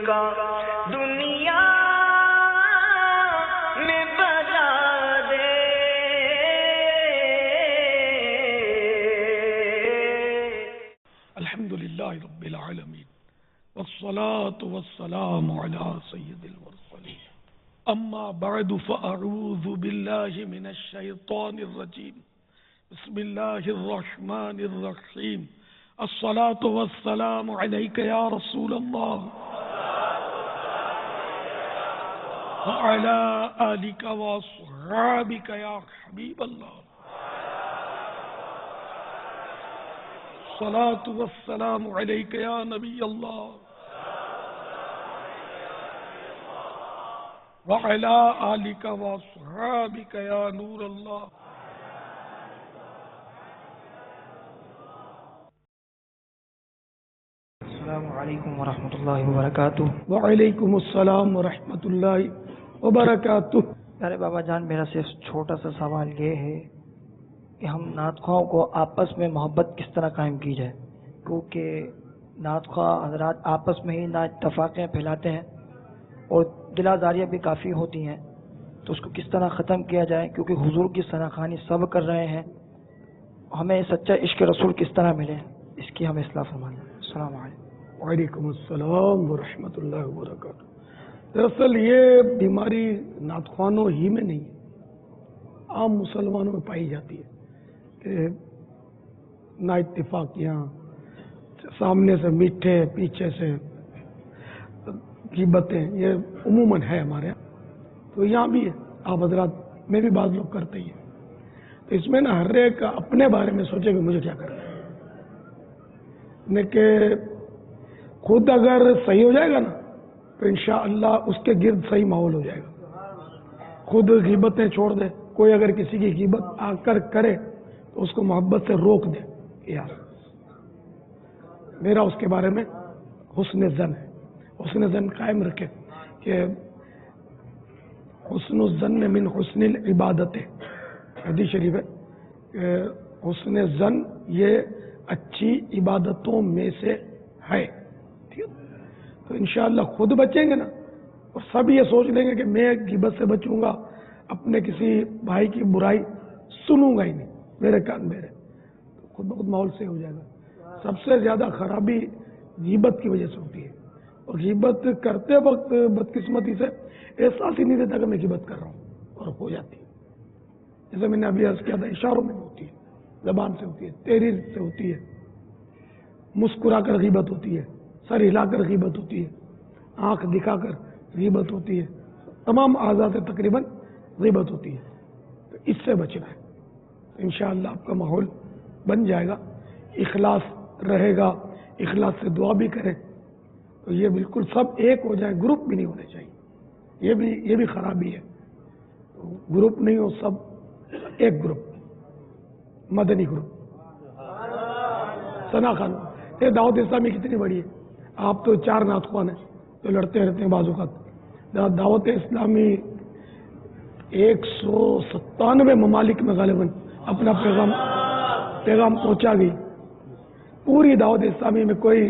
کا دنیا میں بجا دے. الحمدللہ رب العالمین والصلاة والسلام علی سید المرسلین. اما بعد فاعوذ باللہ من الشیطان الرجیم. بسم اللہ الرحمن الرحیم. الصلاة والسلام علیک یا رسول اللہ وعلی آلک واصحابک یا حبیب اللہ. الصلاة والسلام علیک یا نبی اللہ وعلی آلک واصحابک یا نور اللہ. السلام علیکم ورحمۃ اللہ وبرکاتہ. وعلیکم السلام ورحمۃ اللہ وبرکاتہ. پیارے بابا جان، میرا صرف چھوٹا سا سوال یہ ہے کہ ہم نعت خواہوں کو آپس میں محبت کس طرح قائم کی جائے، کیونکہ نعت خواہ حضرات آپس میں ہی نا اتفاقیاں پھیلاتے ہیں اور دل آزاریاں بھی کافی ہوتی ہیں، تو اس کو کس طرح ختم کیا جائے، کیونکہ حضور کی ثنا خوانی سب کر رہے ہیں. ہمیں سچا عشق رسول کس طرح ملے، اس کی ہمیں اصلاح فرمائیں. السلام علیکم. وعلیکم السلام ورحمۃ اللہ وبرکاتہ. دراصل یہ بیماری نعت خوانوں ہی میں نہیں ہے، عام مسلمانوں میں پائی جاتی ہے کہ نا اتفاقیاں، سامنے سے میٹھے پیچھے سے غیبتیں، یہ عموماً ہے ہمارے یہاں. تو یہاں بھی ہے، آپ حضرات میں بھی بعض لوگ کرتے ہی ہیں. تو اس میں نا ہر ایک اپنے بارے میں سوچے کہ مجھے کیا کرنا ہے، کہ خود اگر صحیح ہو جائے گا نا تو انشاءاللہ اس کے گرد صحیح ماحول ہو جائے گا. خود غیبتیں چھوڑ دے. کوئی اگر کسی کی غیبت آ کر کرے تو اس کو محبت سے روک دے کہ یار میرا اس کے بارے میں حسن ظن ہے. حسن ظن قائم رکھے کہ حسن الظن من حسن العبادت. حدیث شریف ہے کہ حسن ظن یہ اچھی عبادتوں میں سے ہے. تو انشاءاللہ خود بچیں گے نا، اور سب یہ سوچ لیں گے کہ میں غیبت سے بچوں گا، اپنے کسی بھائی کی برائی سنوں گا ہی نہیں، میرے کان میرے، تو خود بخود ماحول سے ہو جائے گا. سب سے زیادہ خرابی غیبت کی وجہ سے ہوتی ہے، اور غیبت کرتے وقت بدقسمتی سے احساس ہی نہیں دیتا کہ میں غیبت کر رہا ہوں، اور ہو جاتی ہے. جیسے میں نے ابھی عرض کیا تھا، اشاروں میں ہوتی ہے، زبان سے ہوتی ہے، تحریر سے ہوتی ہے، مسکرا کر غیبت ہوتی ہے، سر ہلا کر غیبت ہوتی ہے، آنکھ دکھا کر غیبت ہوتی ہے، تمام اعضاء سے تقریباً غیبت ہوتی ہے. تو اس سے بچنا ہے. انشاءاللہ آپ کا ماحول بن جائے گا، اخلاص رہے گا، اخلاص سے دعا بھی کریں تو یہ بالکل سب ایک ہو جائیں. گروپ بھی نہیں ہونے چاہیے، یہ بھی خرابی ہے. گروپ نہیں ہو، سب ایک گروپ، مدنی گروپ. ثنا خان یہ دعوت اسلامی کتنی بڑی ہے. آپ تو 4 نعت خوان ہیں جو لڑتے رہتے ہیں بعض اوقات. دعوت اسلامی 197 ممالک میں غالباً اپنا پیغام پہنچا گئی. پوری دعوت اسلامی میں کوئی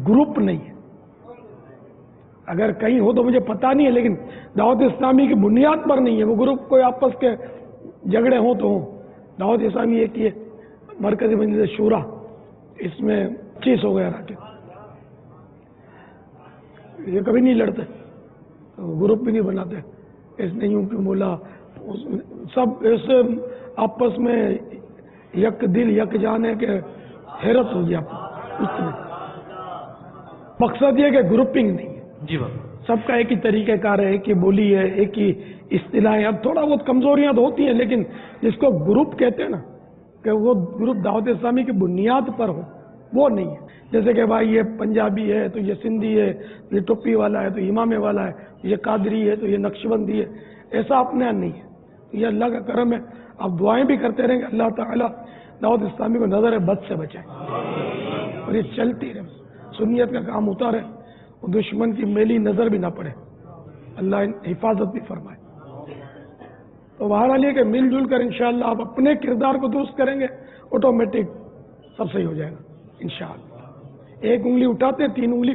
گروپ نہیں ہے. اگر کہیں ہو تو مجھے پتہ نہیں ہے، لیکن دعوت اسلامی کی بنیاد پر نہیں ہے وہ گروپ. کوئی آپس کے جھگڑے ہوں تو ہوں. دعوت اسلامی ایک یہ مرکزی مجلس شورا، اس میں 25 ہو گیا راکے، یہ کبھی نہیں لڑتے، گروپ بھی نہیں بناتے. اس نے یوں کہ بولا، سب ایسے آپس میں یک دل یک جان ہے کہ حیرت ہو گیا اس میں. مقصد یہ کہ گروپنگ نہیں ہے. جی بابا، سب کا ایک ہی طریقہ کار ہے، ایک ہی بولی ہے، ایک ہی اصطلاحیں. اب تھوڑا بہت کمزوریاں تو ہوتی ہیں، لیکن جس کو گروپ کہتے ہیں نا، کہ وہ گروپ دعوت اسلامی کی بنیاد پر ہو، وہ نہیں ہے. جیسے کہ بھائی یہ پنجابی ہے تو یہ سندھی ہے، یہ ٹوپی والا ہے تو امامے والا ہے، یہ قادری ہے تو یہ نقشبندی ہے. ایسا اپنے یہاں نہیں ہے. یہ اللہ کا کرم ہے. آپ دعائیں بھی کرتے رہیں گے اللہ تعالیٰ دعوت اسلامی کو نظر بد سے بچائے، اور یہ چلتی رہے. سنیت کا کام ہوتا رہے، دشمن کی میلی نظر بھی نہ پڑے. اللہ حفاظت بھی فرمائے. تو بہرحال یہ کہ مل جل کر انشاءاللہ آپ اپنے کردار کو درست کریں گے، آٹومیٹک سب صحیح ہو جائے گا انشاءاللہ. ایک انگلی اٹھاتے 3 انگلی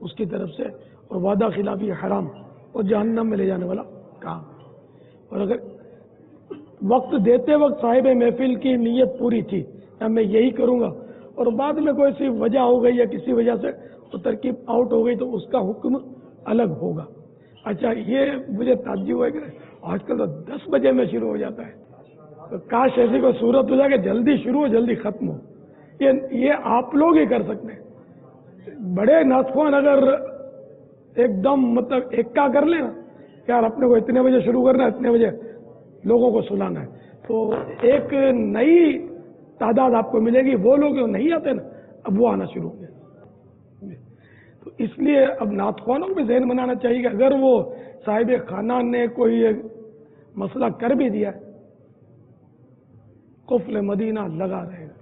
اس کی طرف سے، اور وعدہ خلافی حرام اور جہنم میں لے جانے والا کام. اور اگر وقت دیتے وقت صاحب محفل کی نیت پوری تھی یا میں یہی کروں گا، اور بعد میں کوئی سی وجہ ہو گئی یا کسی وجہ سے وہ ترکیب آؤٹ ہو گئی، تو اس کا حکم الگ ہوگا. اچھا، یہ مجھے تعجب ہے کہ آج کل تو 10 بجے میں شروع ہو جاتا ہے. تو کاش ایسی کوئی صورت ہو جائے کہ جلدی شروع ہو جلدی ختم ہو. یہ آپ لوگ ہی کر سکتے ہیں. بڑے ناطخوان اگر ایک دم مطلب ایکا کر لیں نا، یار اپنے کو اتنے بجے شروع کرنا ہے، اتنے بجے لوگوں کو سنانا ہے، تو ایک نئی تعداد آپ کو ملے گی. وہ لوگ جو نہیں آتے نا، اب وہ آنا شروع ہوں گے. تو اس لیے اب ناطخوانوں کو بھی ذہن بنانا چاہیے کہ اگر وہ صاحب خانہ نے کوئی مسئلہ کر بھی دیا، قفل مدینہ لگا رہے گا.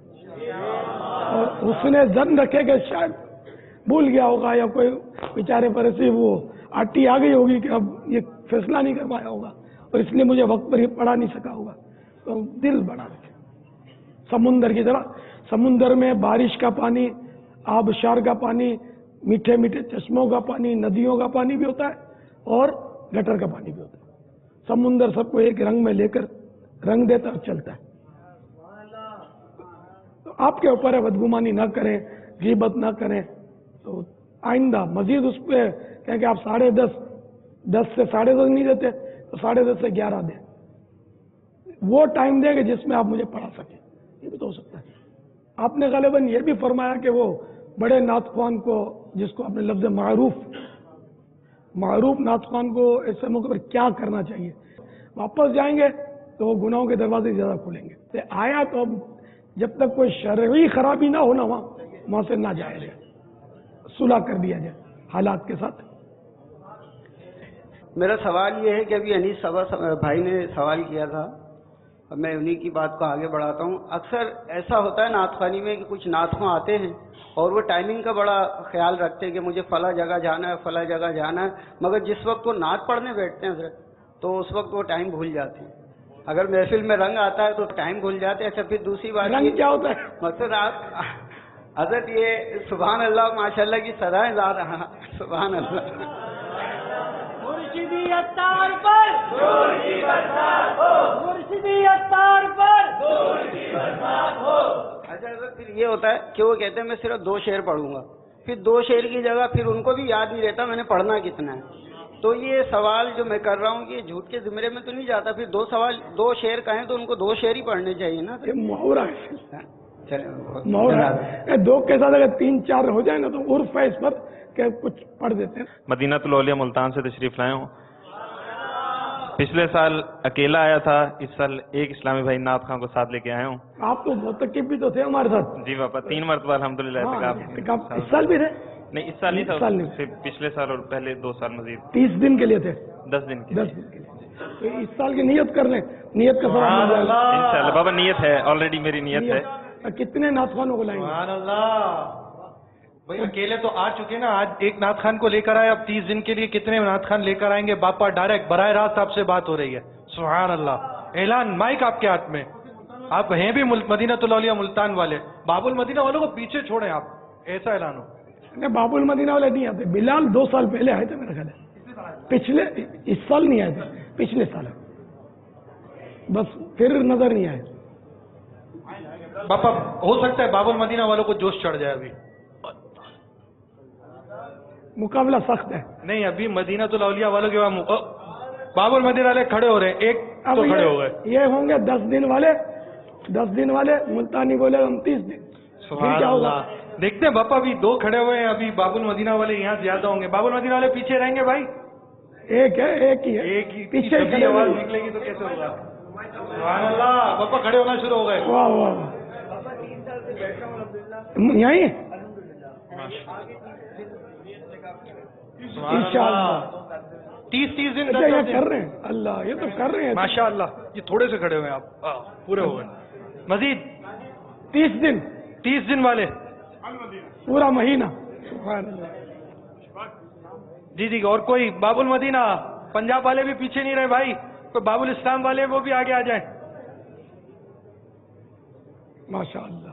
اور اس نے ظن رکھے کہ شاید بھول گیا ہوگا یا کوئی بیچارے پر ایسی وہ آٹی آ گئی ہوگی کہ اب یہ فیصلہ نہیں کر پایا ہوگا اور اس لیے مجھے وقت پر ہی پڑھا نہیں سکا ہوگا. تو دل بڑا رکھے. سمندر کی طرح، سمندر میں بارش کا پانی، آبشار کا پانی، میٹھے میٹھے چشموں کا پانی، ندیوں کا پانی بھی ہوتا ہے اور گٹر کا پانی بھی ہوتا ہے. سمندر سب کو ایک رنگ میں لے کر رنگ دیتا اور چلتا ہے. تو آپ کے اوپر ہے، بدگمانی نہ کریں، غیبت نہ کریں. تو آئندہ مزید اس پہ کہیں کہ آپ 10:30 10 سے 10:30 نہیں دیتے تو 10:30 سے 11 دیں. وہ ٹائم دیں کہ جس میں آپ مجھے پڑھا سکیں. یہ بھی تو ہو سکتا ہے. آپ نے غالباً یہ بھی فرمایا کہ وہ بڑے نعت خوان کو، جس کو آپ نے لفظ معروف نعت خوان کو ایسے موقع پر کیا کرنا چاہیے؟ واپس جائیں گے تو وہ گناہوں کے دروازے زیادہ کھلیں گے. آیا تو اب جب تک کوئی شرعی خرابی نہ ہونا وہاں سے نہ جایا جائے، صلح کر دیا جائے حالات کے ساتھ. میرا سوال یہ ہے کہ ابھی انیس بھائی نے سوال کیا تھا، میں انہی کی بات کو آگے بڑھاتا ہوں. اکثر ایسا ہوتا ہے نعت خوانی میں کہ کچھ نعت خواں آتے ہیں اور وہ ٹائمنگ کا بڑا خیال رکھتے ہیں کہ مجھے فلاں جگہ جانا ہے، فلاں جگہ جانا ہے، مگر جس وقت وہ نعت پڑھنے بیٹھتے ہیں حضرت تو اس وقت وہ ٹائم بھول جاتے ہیں. اگر محفل میں رنگ آتا ہے تو ٹائم بھول جاتے ہیں. اچھا، پھر دوسری بات رنگ کیا ہوتا ہے؟ مقصد آپ حضرت یہ سبحان اللہ ماشاء اللہ کی سدائیں لا رہا. سبحان اللہ. مرشدی اتار پر نور کی برسات ہو، مرشدی اتار پر نور کی برسات ہو. اچھا حضرت، پھر یہ ہوتا ہے کہ وہ کہتے ہیں میں صرف 2 شعر پڑھوں گا، پھر 2 شعر کی جگہ پھر ان کو بھی یاد نہیں رہتا میں نے پڑھنا کتنا ہے. تو یہ سوال جو میں کر رہا ہوں کہ جھوٹ کے زمرے میں تو نہیں جاتا، پھر 2 شعر کہیں تو ان کو 2 شعر ہی پڑھنے چاہیے نا. یہ محاورہ ہے. محاورہ 2 کے ساتھ اگر 3 4 ہو جائے نا تو عرف ہے اس پر کہ کچھ پڑھ دیتے ہیں. مدینہ الاولیاء ملتان سے تشریف لائے ہوں. پچھلے سال اکیلا آیا تھا، اس سال ایک اسلامی بھائی نعت خواں کو ساتھ لے کے آئے ہوں. آپ تو متقب بھی تو تھے ہمارے ساتھ. جی باپا، 3 مرتبہ الحمدللہ اعتکاف. اس سال بھی تھے؟ نہیں، اس سال نہیں تھا، صرف پچھلے سال اور پہلے 2 سال مزید 30 دن کے لیے تھے. 10 دن کے 10 دن کے لیے. تو اس سال کی نیت کر لیں، نیت کا سوال انشاءاللہ. بابا نیت ہے، آلریڈی میری نیت ہے. کتنے نعت خوانوں کو لائیں گے؟ سبحان اللہ. بھائی اکیلے تو آ چکے نا، آج ایک نعت خان کو لے کر آئے، اب 30 دن کے لیے کتنے نعت خان لے کر آئیں گے؟ باپا ڈائریکٹ براہ راست آپ سے بات ہو رہی ہے. سبحان اللہ. اعلان مائک آپ کے ہاتھ میں. آپ ہیں بھی مدینہ الاولیاء ملتان والے، باب المدینہ والوں کو پیچھے چھوڑیں آپ، ایسا اعلان ہو. باب المدینہ والے نہیں آتے. بلال 2 سال پہلے آئے تھے میرا خیال ہے. پچھلے اس سال نہیں آئے تھے، پچھلے سال بس، پھر نظر نہیں آئے. باپا ہو سکتا ہے باب المدینہ والوں کو جوش چڑھ جائے. ابھی مقابلہ سخت ہے. نہیں، ابھی مدینہ الاولیاء والوں کے باب المدینہ والے کھڑے ہو رہے ہیں. ایک تو کھڑے ہو گئے. یہ ہوں گے 10 دن والے ملتانی بولے ہم 30 دن. سبحان اللہ. دیکھتے ہیں باپا، ابھی 2 کھڑے ہوئے ہیں، ابھی باب المدینہ والے یہاں زیادہ ہوں گے. باب المدینہ والے پیچھے رہیں گے بھائی. ایک ہے، ایک ہی ہے. ایک ہی پیچھے کی آواز نکلے گی تو کیسے ہوگا؟ سبحان اللہ. باپا کھڑے ہونا شروع ہو گئے. واہ واہ. یہیں انشاءاللہ 30 دن کر رہے ہیں. اللہ، یہ تو کر رہے ہیں ماشاء اللہ. یہ تھوڑے سے کھڑے ہوئے ہیں آپ، پورے ہو گئے. مزید 30 دن 30 دن والے پورا مہینہ. سبحان اللہ. جی. اور کوئی باب المدینہ پنجاب والے بھی پیچھے نہیں رہے بھائی. کوئی باب الاسلام والے وہ بھی آگے آ جائیں. ماشاء اللہ.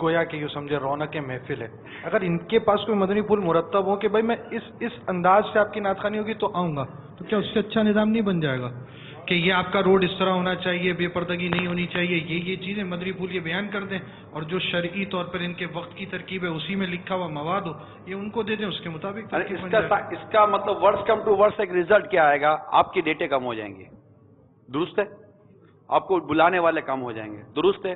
گویا کہ یوں سمجھے رونق محفل ہے. اگر ان کے پاس کوئی مدنی پھول مرتب ہو کہ بھائی میں اس انداز سے آپ کی نعت خوانی ہوگی تو آؤں گا, تو کیا اس سے اچھا نظام نہیں بن جائے گا کہ یہ آپ کا روڈ اس طرح ہونا چاہیے, بے پردگی نہیں ہونی چاہیے, یہ چیزیں مدنی پھول یہ بیان کر دیں, اور جو شرعی طور پر ان کے وقت کی ترکیب ہے اسی میں لکھا ہوا مواد ہو یہ ان کو دے دیں, اس کے مطابق ترکیب بن جائے. اس کا مطلب ورڈز کم ٹو ورڈز ایک ریزلٹ کیا آئے گا, آپ کی ڈیٹیں کم ہو جائیں گی, درست ہے, آپ کو بلانے والے کم ہو جائیں گے, درست ہے,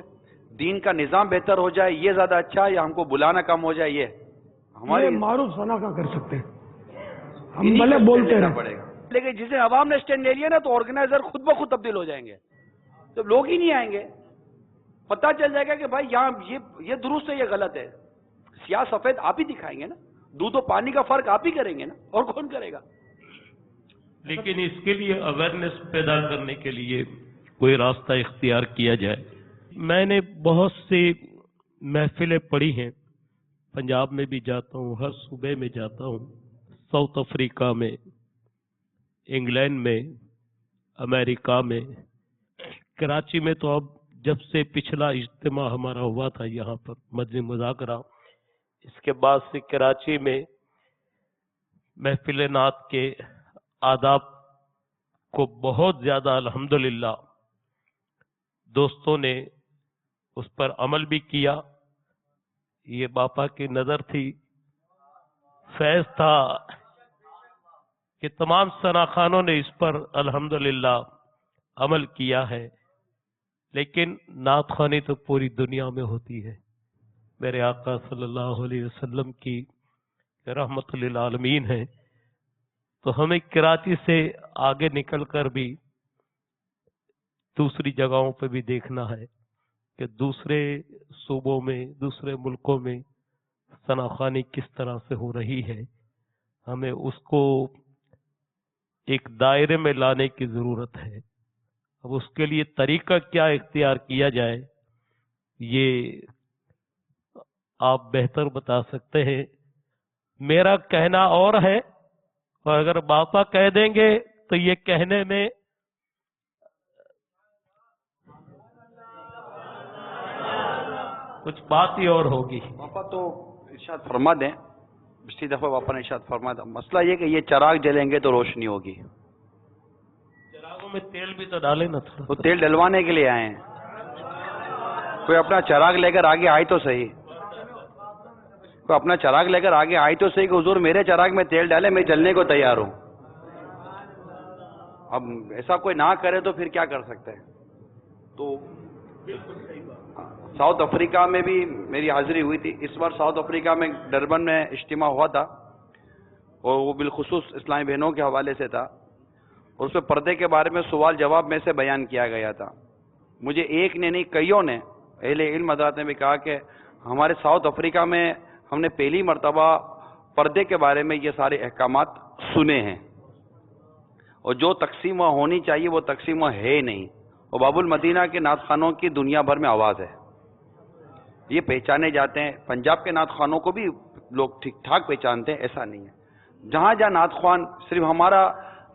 دین کا نظام بہتر ہو جائے یہ زیادہ اچھا ہے, یا ہم کو بلانا کم ہو جائے, یہ ہمارے معروف سنا کا کر سکتے ہیں, ہم بھلے بولتے رہے پڑے گا, لیکن جسے عوام نے اسٹینڈ لے لیا نا تو آرگنائزر خود بخود تبدیل ہو جائیں گے, تو لوگ ہی نہیں آئیں گے, پتہ چل جائے گا کہ بھائی یہاں یہ درست ہے یہ غلط ہے, سیاہ سفید آپ ہی دکھائیں گے نا, دودھ و پانی کا فرق آپ ہی کریں گے نا, اور کون کرے گا. لیکن اس کے لیے اویئرنیس پیدا کرنے کے لیے کوئی راستہ اختیار کیا جائے. میں نے بہت سی محفلیں پڑھی ہیں, پنجاب میں بھی جاتا ہوں, ہر صوبے میں جاتا ہوں, ساؤتھ افریقہ میں, انگلینڈ میں, امریکہ میں, کراچی میں. تو اب جب سے پچھلا اجتماع ہمارا ہوا تھا یہاں پر مدنی مذاکرہ, اس کے بعد سے کراچی میں محفل نعت کے آداب کو بہت زیادہ الحمدللہ دوستوں نے اس پر عمل بھی کیا. یہ باپا کی نظر تھی, فیض تھا کہ تمام ثناخانوں نے اس پر الحمدللہ عمل کیا ہے. لیکن نعت خوانی تو پوری دنیا میں ہوتی ہے. میرے آقا صلی اللہ علیہ وسلم کی رحمت للعالمین ہے, تو ہمیں کراچی سے آگے نکل کر بھی دوسری جگہوں پہ بھی دیکھنا ہے کہ دوسرے صوبوں میں, دوسرے ملکوں میں ثناخوانی کس طرح سے ہو رہی ہے. ہمیں اس کو ایک دائرے میں لانے کی ضرورت ہے. اب اس کے لیے طریقہ کیا اختیار کیا جائے یہ آپ بہتر بتا سکتے ہیں. میرا کہنا اور ہے, اور اگر باپا کہہ دیں گے تو یہ کہنے میں کچھ بات ہی اور ہوگی. باپا تو ارشاد فرما دیں, پچھلی دفعہ باپا نے ارشاد فرما تھا, مسئلہ یہ کہ یہ چراغ جلیں گے تو روشنی ہوگی. چراغوں میں تیل بھی تو ڈالے نا تھوڑا. وہ تیل ڈلوانے کے لیے آئے ہیں, کوئی اپنا چراغ لے کر آگے آئے تو صحیح, کوئی اپنا چراغ لے کر آگے آئے تو صحیح کہ حضور میرے چراغ میں تیل ڈالے, میں جلنے کو تیار ہوں. اب ایسا کوئی نہ کرے تو پھر کیا کر سکتے ہیں. تو ساؤتھ افریقہ میں بھی میری حاضری ہوئی تھی. اس بار ساؤتھ افریقہ میں ڈربن میں اجتماع ہوا تھا, اور وہ بالخصوص اسلامی بہنوں کے حوالے سے تھا, اور اس میں پردے کے بارے میں سوال جواب میں سے بیان کیا گیا تھا. مجھے ایک نے نہیں کئیوں نے اہل علم حضرات نے بھی کہا کہ ہمارے ساؤتھ افریقہ میں ہم نے پہلی مرتبہ پردے کے بارے میں یہ سارے احکامات سنے ہیں, اور جو تقسیم ہونی چاہیے وہ تقسیم ہے نہیں. اور باب المدینہ کے نعت خوانوں کی دنیا بھر میں آواز ہے, یہ پہچانے جاتے ہیں. پنجاب کے نعت خوانوں کو بھی لوگ ٹھیک ٹھاک پہچانتے ہیں, ایسا نہیں ہے. جہاں جہاں نعت خوان, صرف ہمارا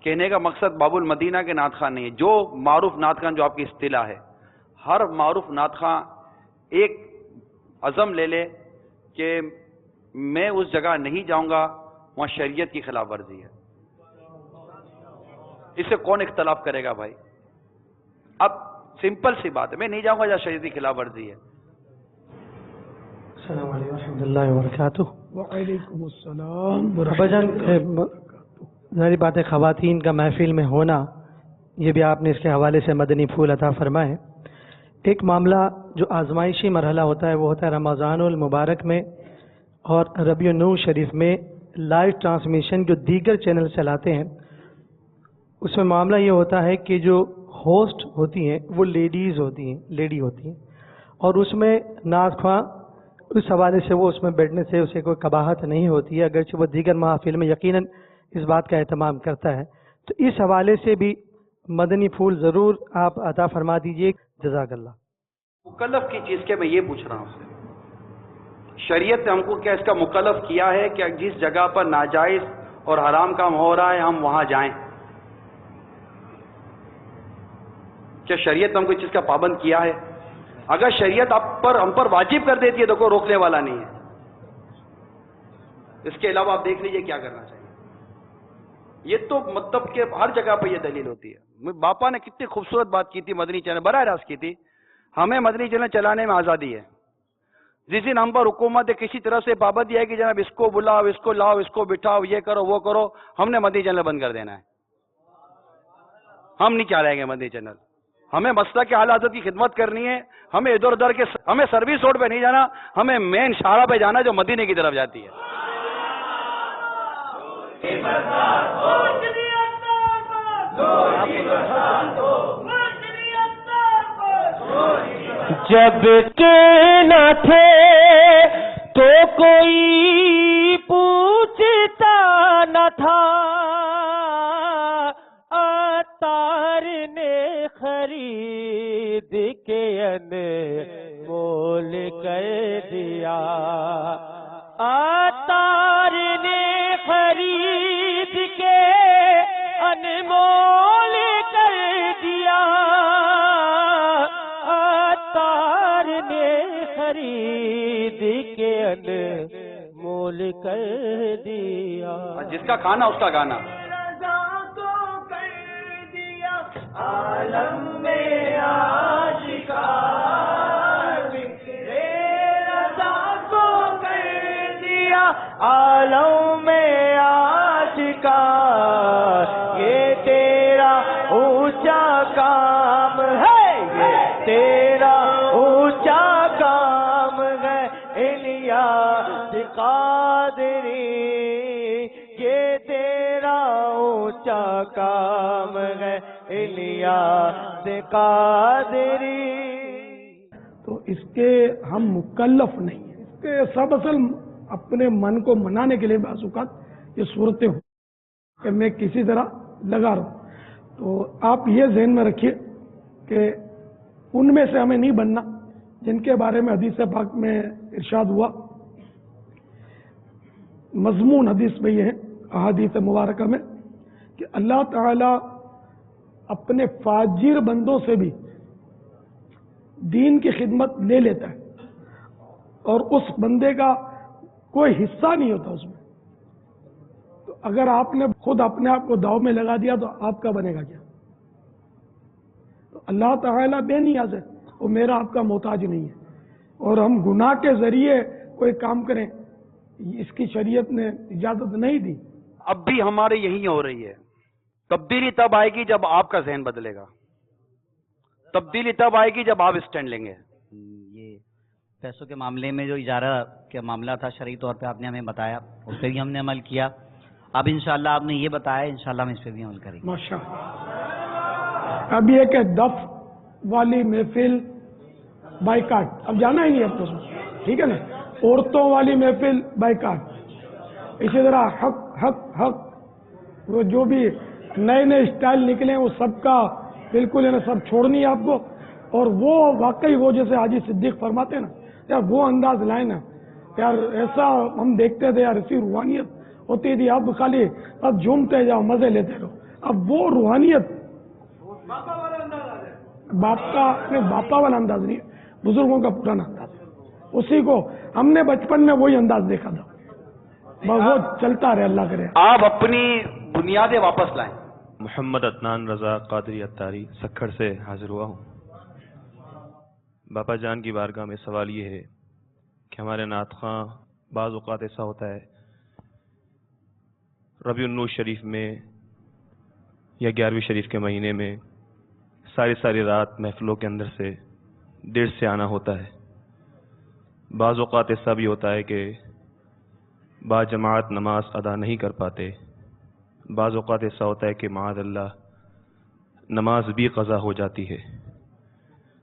کہنے کا مقصد باب المدینہ کے نعت خوان نہیں ہے, جو معروف نعت خوان جو آپ کی اصطلاح ہے, ہر معروف نعت خوان ایک عزم لے لے کہ میں اس جگہ نہیں جاؤں گا وہاں شریعت کی خلاف ورزی ہے. اس سے کون اختلاف کرے گا بھائی؟ اب سمپل سی بات ہے, میں نہیں جاؤں گا جہاں شریعت کی خلاف ورزی ہے. السلام علیکم ورحمۃ اللہ وبرکاتہ. وعلیکم السلام ابا جان, ظاہری بات ہے خواتین کا محفل میں ہونا, یہ بھی آپ نے اس کے حوالے سے مدنی پھول عطا فرمائے. ایک معاملہ جو آزمائشی مرحلہ ہوتا ہے وہ ہوتا ہے رمضان المبارک میں اور ربیع النور شریف میں لائیو ٹرانسمیشن جو دیگر چینل چلاتے ہیں, اس میں معاملہ یہ ہوتا ہے کہ جو ہوسٹ ہوتی ہیں وہ لیڈی ہوتی ہیں, اور اس میں نعت خواں اس حوالے سے وہ اس میں بیٹھنے سے اسے کوئی قباحت نہیں ہوتی ہے, اگرچہ وہ دیگر محافل میں یقیناً اس بات کا اہتمام کرتا ہے. تو اس حوالے سے بھی مدنی پھول ضرور آپ عطا فرما دیجئے. جزاک اللہ. مکلف کی چیز کے میں یہ پوچھ رہا ہوں سے, شریعت نے ہم کو کیا اس کا مکلف کیا ہے کہ جس جگہ پر ناجائز اور حرام کام ہو رہا ہے ہم وہاں جائیں؟ کیا شریعت نے ہم کو اس چیز کا پابند کیا ہے؟ اگر شریعت ہم پر واجب کر دیتی ہے تو کوئی روکنے والا نہیں ہے. اس کے علاوہ آپ دیکھ لیجئے کیا کرنا چاہیے. یہ تو مطلب کہ ہر جگہ پہ یہ دلیل ہوتی ہے. باپا نے کتنی خوبصورت بات کی تھی مدنی چینل براہ راست کی تھی. ہمیں مدنی چینل چلانے میں آزادی ہے. جس دن ہم پر حکومت کسی طرح سے پابندی ہے کہ جناب اس کو بلاؤ, اس کو لاؤ, اس کو بٹھاؤ, یہ کرو وہ کرو, ہم نے مدنی چینل بند کر دینا ہے. ہم نہیں چلائیں گے مدنی چینل. ہمیں مسئلہ کے اعلیٰ حضرت کی خدمت کرنی ہے. ہمیں ادھر ادھر کے ہمیں سروس روڈ پہ نہیں جانا, ہمیں مین شاہراہ پہ جانا جو مدینے کی طرف جاتی ہے. جب کے نہ تھے تو کوئی پوچھتا نہ تھا, عطار نے خرید کے انمول کر دیا. عطار نے خرید کے انمول کر دیا. عطار نے خرید کے انمول کر دیا. جس کا کھانا اس کا گانا. عالم میں آشکار رضا کو کر دیا. عالم میں آشکار یہ تیرا اونچا کام ہے, یہ تیرا اونچا کام ہے. الیاس قادری یہ تیرا اونچا کام ہے. الیاس قادری. تو اس کے ہم مکلف نہیں ہیں. اس کے سب اصل اپنے من کو منانے کے لیے بعض اوقات یہ صورتیں ہوں کہ میں کسی طرح لگا رہا ہوں. تو آپ یہ ذہن میں رکھیے کہ ان میں سے ہمیں نہیں بننا جن کے بارے میں حدیث پاک میں ارشاد ہوا. مضمون حدیث میں یہ ہے, احادیث مبارکہ میں, کہ اللہ تعالی اپنے فاجر بندوں سے بھی دین کی خدمت لے لیتا ہے اور اس بندے کا کوئی حصہ نہیں ہوتا اس میں. تو اگر آپ نے خود اپنے آپ کو داؤ میں لگا دیا تو آپ کا بنے گا کیا؟ تو اللہ تعالیٰ بے نیاز ہے, وہ میرا آپ کا محتاج نہیں ہے. اور ہم گناہ کے ذریعے کوئی کام کریں اس کی شریعت نے اجازت نہیں دی. اب بھی ہمارے یہی ہو رہی ہے. تبدیلی تب آئے گی جب آپ کا ذہن بدلے گا. تبدیلی تب آئے گی جب آپ اسٹینڈ لیں گے. یہ پیسوں کے معاملے میں جو اجارہ کا معاملہ تھا شرعی طور پہ آپ نے ہمیں بتایا, اس پہ بھی ہم نے عمل کیا. اب انشاءاللہ آپ نے یہ بتایا, انشاءاللہ ہم اس پہ بھی عمل کریں گے. ماشاءاللہ. اب یہ کہ دف والی محفل بائیکاٹ, اب جانا ہی نہیں اب تو, ٹھیک ہے نا. عورتوں والی محفل بائیکاٹ. اسی طرح حق حق حق, وہ جو بھی نئے نئے اسٹائل نکلے وہ سب کا بالکل سب چھوڑنی ہے آپ کو. اور وہ واقعی وہ جیسے حاجی صدیق فرماتے ہیں نا یار, وہ انداز لائے نا یار, ایسا ہم دیکھتے تھے یار, ایسی روحانیت ہوتی تھی. اب خالی اب جھومتے جاؤ, مزے لیتے رہو. اب وہ روحانیت باپا والا انداز نہیں, بزرگوں کا پرانا انداز ہے. اسی کو ہم نے بچپن میں وہی انداز دیکھا تھا, بس وہ چلتا رہے. اللہ کرے آپ اپنی بنیادیں واپس لائیں. محمد عدنان رضا قادری اتاری سکھڑ سے حاضر ہوا ہوں. باپا جان کی بارگاہ میں سوال یہ ہے کہ ہمارے نعت خواں بعض اوقات ایسا ہوتا ہے ربیع النور شریف میں یا 11ویں شریف کے مہینے میں ساری رات محفلوں کے اندر سے دیر سے آنا ہوتا ہے. بعض اوقات ایسا بھی ہوتا ہے کہ با جماعت نماز ادا نہیں کر پاتے. بعض اوقات ایسا ہوتا ہے کہ معاذ اللہ نماز بھی قضا ہو جاتی ہے.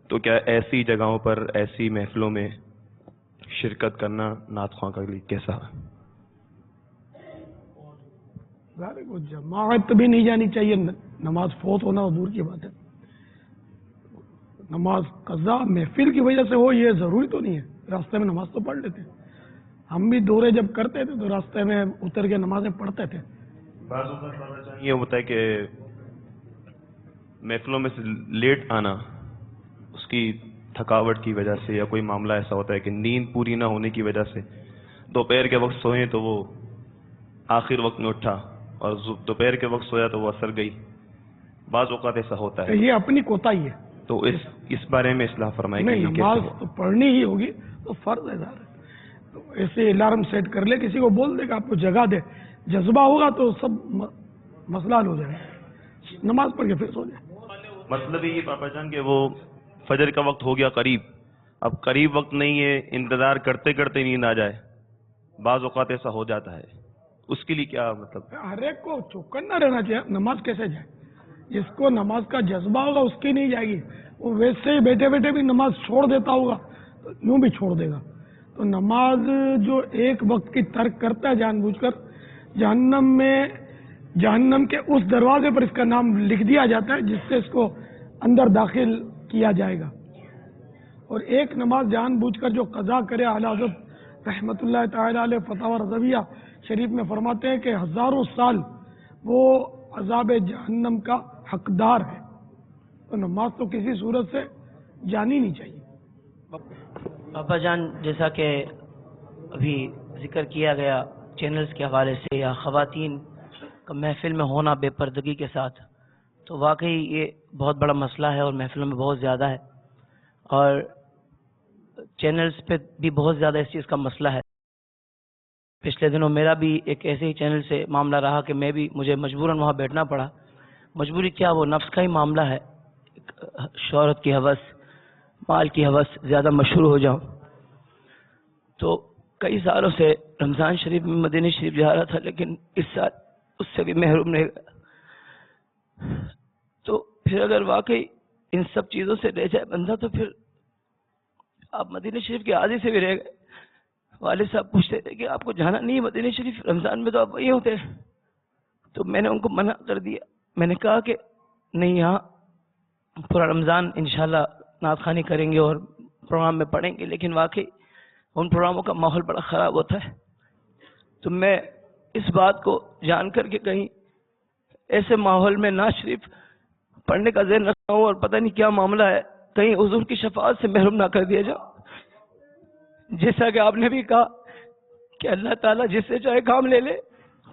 تو کیا ایسی جگہوں پر ایسی محفلوں میں شرکت کرنا نعت خواں کے لیے کیسا؟ جماعت بھی نہیں جانی چاہیے, نماز فوت ہونا دور کی بات ہے. نماز قضا محفل کی وجہ سے ہو یہ ضروری تو نہیں ہے. راستے میں نماز تو پڑھ لیتے. ہم بھی دورے جب کرتے تھے تو راستے میں اتر کے نمازیں پڑھتے تھے. یہ ہوتا ہے کہ محفلوں میں سے لیٹ آنا اس کی تھکاوٹ کی وجہ سے یا کوئی معاملہ ایسا ہوتا ہے کہ نیند پوری نہ ہونے کی وجہ سے دوپہر کے وقت سوئیں تو وہ آخر وقت میں اٹھا اور دوپہر کے وقت سویا تو وہ اثر گئی، بعض اوقات ایسا ہوتا ہے، یہ اپنی کوتاہی ہے، تو اس بارے میں اصلاح فرمائیں کہ نہیں، یہ نماز کیسے ہو؟ تو پڑھنی ہی ہوگی تو فرض ہے ظاہر ہے، تو ایسے الارم سیٹ کر لے، کسی کو بول دے کہ آپ کو جگہ دے، جذبہ ہوگا تو سب مسئلہ حل ہو جائے گا، نماز پڑھ کے پھر سو جائے۔ مطلب یہ پاپا جان کہ وہ فجر کا وقت ہو گیا قریب، اب قریب وقت نہیں ہے، انتظار کرتے کرتے نیند آ جائے، بعض اوقات ایسا ہو جاتا ہے، اس کے لیے کیا مطلب؟ ہر ایک کو چوکن نہ رہنا چاہیے، نماز کیسے جائے؟ جس کو نماز کا جذبہ ہوگا اس کی نہیں جائے گی، وہ ویسے ہی بیٹھے بیٹھے بھی نماز چھوڑ دیتا ہوگا تو یوں بھی چھوڑ دے گا۔ تو نماز جو ایک وقت کی ترک کرتا ہے جان بوجھ کر، جہنم کے اس دروازے پر اس کا نام لکھ دیا جاتا ہے جس سے اس کو اندر داخل کیا جائے گا۔ اور ایک نماز جان بوجھ کر جو قضا کرے، اعلیٰ حضرت رحمۃ اللہ تعالی علیہ فتاوی رضویہ شریف میں فرماتے ہیں کہ ہزاروں سال وہ عذاب جہنم کا حقدار ہے، تو نماز تو کسی صورت سے جانی نہیں چاہیے۔ پاپا جان، جیسا کہ ابھی ذکر کیا گیا چینلز کے حوالے سے یا خواتین کا محفل میں ہونا بے پردگی کے ساتھ، تو واقعی یہ بہت بڑا مسئلہ ہے اور محفلوں میں بہت زیادہ ہے، اور چینلز پہ بھی بہت زیادہ اس چیز کا مسئلہ ہے۔ پچھلے دنوں میرا بھی ایک ایسے ہی چینل سے معاملہ رہا کہ مجھے مجبوراً وہاں بیٹھنا پڑا۔ مجبوری کیا، وہ نفس کا ہی معاملہ ہے، شہرت کی ہوس، مال کی ہوس، زیادہ مشہور ہو جاؤں۔ تو کئی سالوں سے رمضان شریف میں مدینہ شریف جا رہا تھا، لیکن اس سال اس سے بھی محروم رہ گیا۔ تو پھر اگر واقعی ان سب چیزوں سے رہ جائے بندہ تو پھر آپ مدینہ شریف کے عادی سے بھی رہ گئے۔ والد صاحب پوچھتے تھے کہ آپ کو جانا نہیں ہے مدینہ شریف، رمضان میں تو آپ وہی ہوتے ہیں۔ تو میں نے ان کو منع کر دیا، میں نے کہا کہ نہیں، یہاں پورا رمضان انشاءاللہ نعت خوانی کریں گے اور پروگرام میں پڑھیں گے، لیکن واقعی ان پروگراموں کا ماحول بڑا خراب ہوتا ہے۔ تو میں اس بات کو جان کر کے کہیں ایسے ماحول میں نعت شریف پڑھنے کا ذہن رکھتا ہوں اور پتہ نہیں کیا معاملہ ہے، کہیں حضور کی شفاعت سے محروم نہ کر دیا جاؤ۔ جیسا کہ آپ نے بھی کہا کہ اللہ تعالیٰ جس سے چاہے کام لے لے،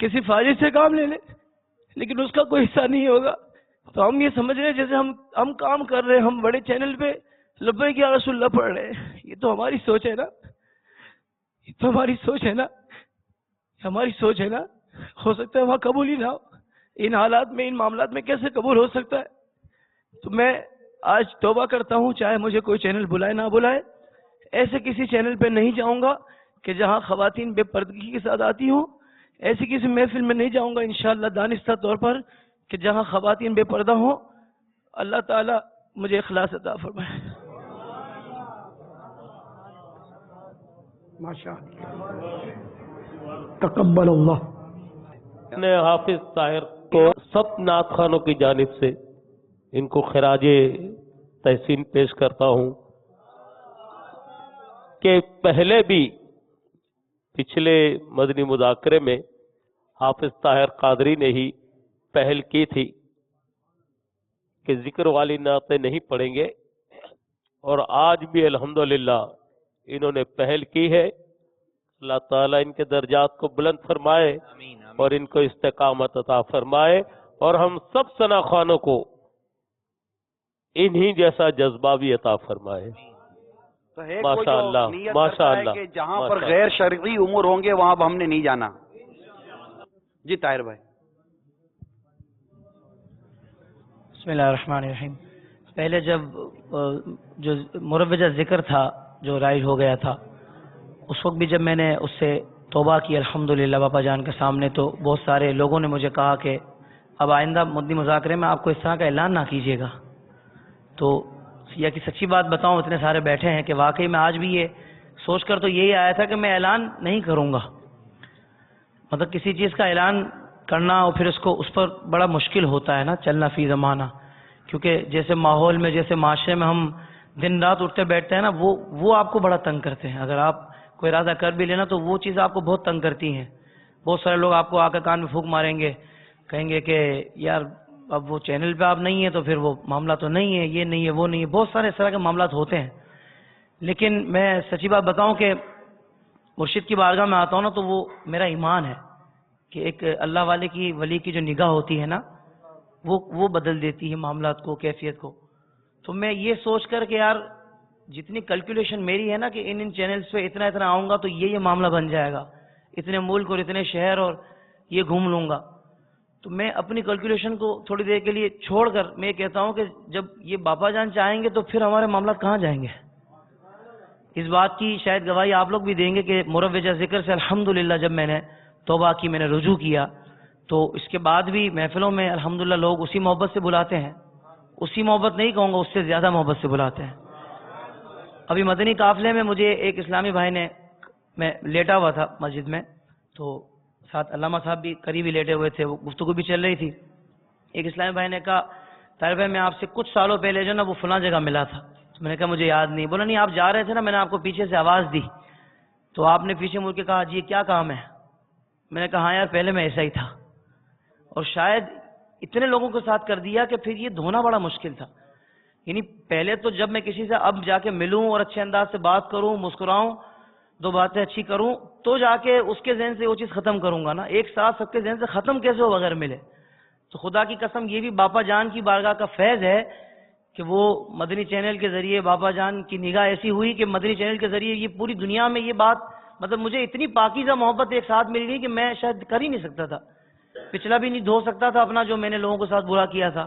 کسی فاجر سے کام لے لے، لیکن اس کا کوئی حصہ نہیں ہوگا۔ تو ہم یہ سمجھ رہے ہیں جیسے ہم کام کر رہے ہیں، ہم بڑے چینل پہ لبیک یا رسول اللہ پڑھ رہے ہیں۔ یہ تو ہماری سوچ ہے نا، یہ تو ہماری سوچ ہے نا، ہماری سوچ ہے نا۔ ہو سکتا ہے وہاں قبول ہی نہ ہو، ان حالات میں، ان معاملات میں کیسے قبول ہو سکتا ہے؟ تو میں آج توبہ کرتا ہوں، چاہے مجھے کوئی چینل بلائے نہ بلائے، ایسے کسی چینل پہ نہیں جاؤں گا کہ جہاں خواتین بے پردگی کے ساتھ آتی ہوں، ایسی کسی محفل میں نہیں جاؤں گا انشاءاللہ دانستہ طور پر کہ جہاں خواتین بے پردہ ہوں۔ اللہ تعالیٰ مجھے اخلاص عطا فرمائے۔ ماشاءاللہ، تقبل اللہ۔ میں حافظ طاہر کو سب نعت خوانوں کی جانب سے ان کو خراج تحسین پیش کرتا ہوں کہ پہلے بھی پچھلے مدنی مذاکرے میں حافظ طاہر قادری نے ہی پہل کی تھی کہ ذکر والی نعتیں نہیں پڑھیں گے، اور آج بھی الحمدللہ انہوں نے پہل کی ہے۔ اللہ تعالیٰ ان کے درجات کو بلند فرمائے اور ان کو استقامت عطا فرمائے، اور ہم سب ثنا خوانوں کو انہی جیسا جذبہ بھی عطا فرمائے۔ تو ہے ماشاء اللہ، ماشاء اللہ، کہ جہاں پر غیر شرعی امور ہوں گے وہاں ہم نے نہیں جانا۔ جی طاہر بھائی۔ بسم اللہ الرحمن الرحیم۔ پہلے جب جو مروجہ ذکر تھا جو رائج ہو گیا تھا، اس وقت بھی جب میں نے اس سے توبہ کی الحمدللہ باپا جان کے سامنے، تو بہت سارے لوگوں نے مجھے کہا کہ اب آئندہ مدنی مذاکرے میں آپ کو اس طرح کا اعلان نہ کیجیے گا۔ تو یا کہ سچی بات بتاؤں، اتنے سارے بیٹھے ہیں کہ واقعی میں آج بھی یہ سوچ کر تو یہی آیا تھا کہ میں اعلان نہیں کروں گا۔ مطلب کسی چیز کا اعلان کرنا اور پھر اس کو اس پر بڑا مشکل ہوتا ہے نا، چلنا فی زمانہ، کیونکہ جیسے ماحول میں، جیسے معاشرے میں ہم دن رات اٹھتے بیٹھتے ہیں نا، وہ آپ کو بڑا تنگ کرتے ہیں۔ اگر آپ کوئی ارادہ کر بھی لینا تو وہ چیز آپ کو بہت تنگ کرتی ہیں۔ بہت سارے لوگ آپ کو آ کے کان میں پھونک ماریں گے، کہیں گے کہ یار اب وہ چینل پہ آپ نہیں ہیں تو پھر وہ معاملہ تو نہیں ہے، یہ نہیں ہے، وہ نہیں ہے، بہت سارے اس طرح کے معاملات ہوتے ہیں۔ لیکن میں سچی بات بتاؤں کہ مرشد کی بارگاہ میں آتا ہوں نا تو وہ میرا ایمان ہے کہ ایک اللہ والے کی ولی کی جو نگاہ ہوتی ہے نا وہ بدل دیتی ہے معاملات کو، کیفیت کو. تو میں یہ سوچ کر کہ یار جتنی کیلکولیشن میری ہے نا کہ ان چینلز پہ اتنا آؤں گا تو یہ معاملہ بن جائے گا، اتنے ملک اور اتنے شہر اور یہ گھوم لوں گا. تو میں اپنی کیلکولیشن کو تھوڑی دیر کے لیے چھوڑ کر میں کہتا ہوں کہ جب یہ باپا جان چاہیں گے تو پھر ہمارے معاملات کہاں جائیں گے. اس بات کی شاید گواہی آپ لوگ بھی دیں گے کہ مروجہ ذکر سے الحمدللہ جب میں نے توبہ کی، میں نے رجوع کیا، تو اس کے بعد بھی محفلوں میں الحمدللہ لوگ اسی محبت سے بلاتے ہیں، اسی محبت نہیں کہوں گا، اس سے زیادہ محبت سے بلاتے ہیں. ابھی مدنی قافلے میں مجھے ایک اسلامی بھائی نے، میں لیٹا ہوا تھا مسجد میں، تو ساتھ علامہ صاحب بھی قریب ہی لیٹے ہوئے تھے، وہ گفتگو بھی چل رہی تھی. ایک اسلامی بھائی نے کہا طالب میں آپ سے کچھ سالوں پہلے جو نا وہ فلاں جگہ ملا تھا. تو میں نے کہا مجھے یاد نہیں. بولا نہیں آپ جا رہے تھے نا، میں نے آپ کو پیچھے سے آواز دی تو آپ نے پیچھے مڑ کے کہا جی کیا کام ہے. میں نے کہا ہاں یار پہلے میں ایسا ہی تھا، اور شاید اتنے لوگوں کے ساتھ کر دیا کہ پھر یہ دھونا بڑا مشکل تھا. یعنی پہلے تو جب میں کسی سے اب جا کے ملوں اور اچھے انداز سے بات کروں، مسکراؤں، دو باتیں اچھی کروں، تو جا کے اس کے ذہن سے وہ چیز ختم کروں گا نا. ایک ساتھ سب کے ذہن سے ختم کیسے ہو بغیر ملے. تو خدا کی قسم یہ بھی باپا جان کی بارگاہ کا فیض ہے کہ وہ مدنی چینل کے ذریعے باپا جان کی نگاہ ایسی ہوئی کہ مدنی چینل کے ذریعے یہ پوری دنیا میں یہ بات، مطلب مجھے اتنی پاکیزہ محبت ایک ساتھ مل گئی کہ میں شاید کر ہی نہیں سکتا تھا، پچھلا بھی نہیں دھو سکتا تھا اپنا جو میں نے لوگوں کے ساتھ برا کیا تھا.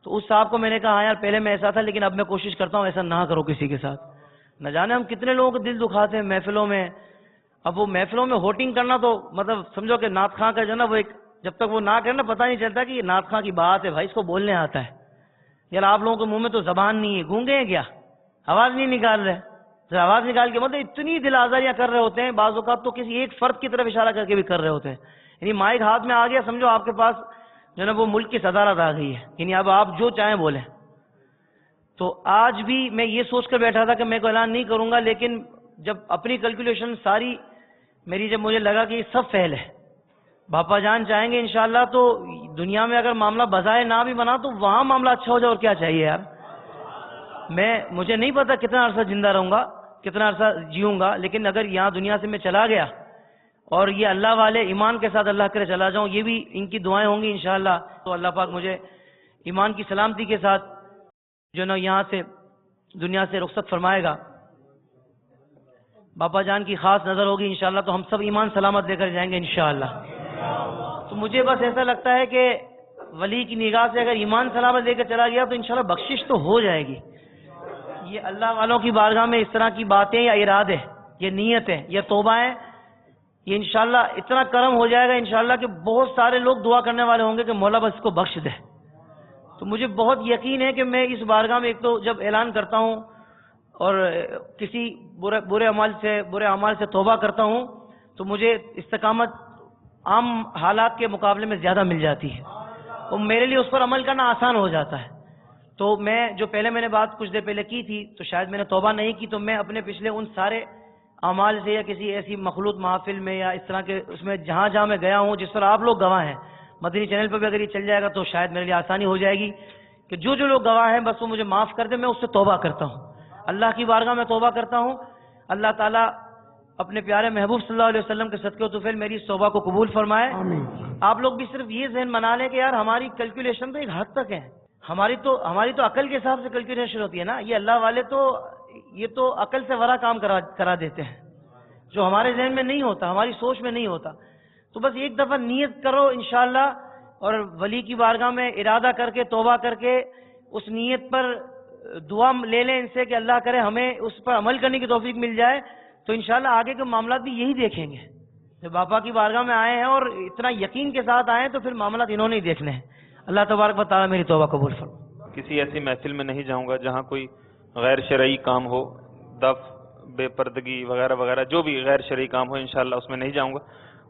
تو اس صاحب کو میں نے کہا ہاں یار پہلے میں ایسا تھا لیکن اب میں کوشش کرتا ہوں ایسا نہ کرو کسی کے ساتھ. نہ جانے ہم کتنے لوگوں کے دل دکھاتے ہیں محفلوں میں. اب وہ محفلوں میں ہوٹنگ کرنا تو مطلب سمجھو کہ نعت خواں کا جو نا وہ ایک، جب تک وہ نہ کرنا پتہ نہیں چلتا کہ یہ نعت خواں کی بات ہے، بھائی اس کو بولنے آتا ہے. یار آپ لوگوں کے منہ میں تو زبان نہیں ہے، گونگے ہیں کیا؟ آواز نہیں نکال رہے. آواز نکال کے مطلب اتنی دل آزاریاں کر رہے ہوتے ہیں، بعض اوقات تو کسی ایک فرد کی طرف اشارہ کر کے بھی کر رہے ہوتے ہیں. یعنی مائک ہاتھ میں آ گیا سمجھو آپ کے پاس جو نا وہ ملک کی صدارت آ گئی ہے، یعنی اب آپ جو چاہیں بولیں. تو آج بھی میں یہ سوچ کر بیٹھا تھا کہ میں کوئی اعلان نہیں کروں گا، لیکن جب اپنی کیلکولیشن ساری میری جب مجھے لگا کہ یہ سب فیل ہے، باپا جان چاہیں گے انشاءاللہ تو دنیا میں اگر معاملہ بظاہر نہ بھی بنا تو وہاں معاملہ اچھا ہو جائے، اور کیا چاہیے یار. مجھے نہیں پتا کتنا عرصہ زندہ رہوں گا، کتنا عرصہ جیوں گا، لیکن اگر یہاں دنیا سے میں چلا گیا اور یہ اللہ والے ایمان کے ساتھ اللہ کرے چلا جاؤں، یہ بھی ان کی دعائیں ہوں گی انشاءاللہ، تو اللہ پاک مجھے ایمان کی سلامتی کے ساتھ جو نا یہاں سے دنیا سے رخصت فرمائے گا. باپا جان کی خاص نظر ہوگی انشاءاللہ تو ہم سب ایمان سلامت لے کر جائیں گے انشاءاللہ. تو مجھے بس ایسا لگتا ہے کہ ولی کی نگاہ سے اگر ایمان سلامت لے کر چلا گیا تو انشاءاللہ بخشش تو ہو جائے گی. یہ اللہ والوں کی بارگاہ میں اس طرح کی باتیں یا ارادے، یہ نیتیں، یہ توبہ ہیں، یہ انشاءاللہ اتنا کرم ہو جائے گا انشاءاللہ کہ بہت سارے لوگ دعا کرنے والے ہوں گے کہ مولا بس اس کو بخش دے. تو مجھے بہت یقین ہے کہ میں اس بارگاہ میں ایک تو جب اعلان کرتا ہوں اور کسی برے اعمال سے توبہ کرتا ہوں تو مجھے استقامت عام حالات کے مقابلے میں زیادہ مل جاتی ہے، اور میرے لیے اس پر عمل کرنا آسان ہو جاتا ہے. تو میں جو پہلے میں نے بات کچھ دیر پہلے کی تھی تو شاید میں نے توبہ نہیں کی، تو میں اپنے پچھلے ان سارے اعمال سے یا کسی ایسی مخلوط محافل میں یا اس طرح کے اس میں جہاں جہاں میں گیا ہوں جس پر آپ لوگ گواہ ہیں، مدنی چینل پر بھی اگر یہ چل جائے گا تو شاید میرے لیے آسانی ہو جائے گی کہ جو لوگ گواہ ہیں بس وہ مجھے معاف کر دیں. میں اس سے توبہ کرتا ہوں، اللہ کی بارگاہ میں توبہ کرتا ہوں. اللہ تعالیٰ اپنے پیارے محبوب صلی اللہ علیہ وسلم کے صدقے و طفیل میری اس توبہ کو قبول فرمائے. آپ لوگ بھی صرف یہ ذہن بنا لیں کہ یار ہماری کیلکولیشن تو ایک حد تک ہے، ہماری تو عقل کے حساب سے کیلکولیشن ہوتی ہے نا. یہ اللہ والے تو یہ تو عقل سے ورا کام کرا دیتے ہیں جو ہمارے ذہن میں نہیں ہوتا، ہماری سوچ میں نہیں ہوتا. تو بس ایک دفعہ نیت کرو انشاءاللہ، اور ولی کی بارگاہ میں ارادہ کر کے توبہ کر کے اس نیت پر دعا لے لیں ان سے کہ اللہ کرے ہمیں اس پر عمل کرنے کی توفیق مل جائے. تو انشاءاللہ آگے کے معاملات بھی یہی دیکھیں گے. جب باپا کی بارگاہ میں آئے ہیں اور اتنا یقین کے ساتھ آئے ہیں تو پھر معاملات انہوں نے ہی دیکھنے ہیں. اللہ تبارک و تعالیٰ میری توبہ قبول فرمائے. کسی ایسی محفل میں نہیں جاؤں گا جہاں کوئی غیر شرعی کام ہو، دف، بے پردگی وغیرہ وغیرہ، جو بھی غیر شرعی کام ہو انشاءاللہ اس میں نہیں جاؤں گا.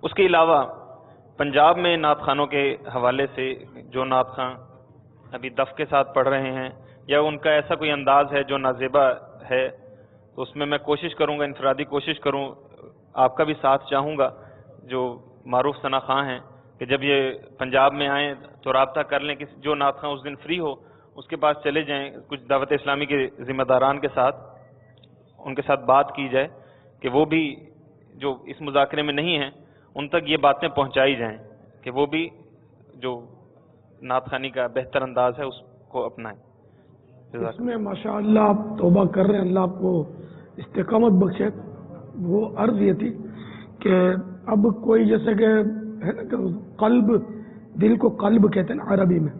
اس کے علاوہ پنجاب میں نعت خوانوں کے حوالے سے جو نعت خواں ابھی دف کے ساتھ پڑھ رہے ہیں یا ان کا ایسا کوئی انداز ہے جو نازیبا ہے، تو اس میں کوشش کروں گا، انفرادی کوشش کروں، آپ کا بھی ساتھ چاہوں گا جو معروف ثنا خواں ہیں کہ جب یہ پنجاب میں آئیں تو رابطہ کر لیں کہ جو نعت خواں اس دن فری ہو اس کے پاس چلے جائیں کچھ دعوت اسلامی کے ذمہ داران کے ساتھ، ان کے ساتھ بات کی جائے کہ وہ بھی جو اس مذاکرے میں نہیں ہیں ان تک یہ باتیں پہنچائی جائیں کہ وہ بھی جو نعت خوانی کا بہتر انداز ہے اس کو اپنائیں. اس میں ماشاءاللہ آپ توبہ کر رہے ہیں, اللہ آپ کو استقامت بخشے. وہ عرض یہ تھی کہ اب کوئی جیسے کہ ہے نا کہ قلب, دل کو قلب کہتے ہیں نا عربی میں.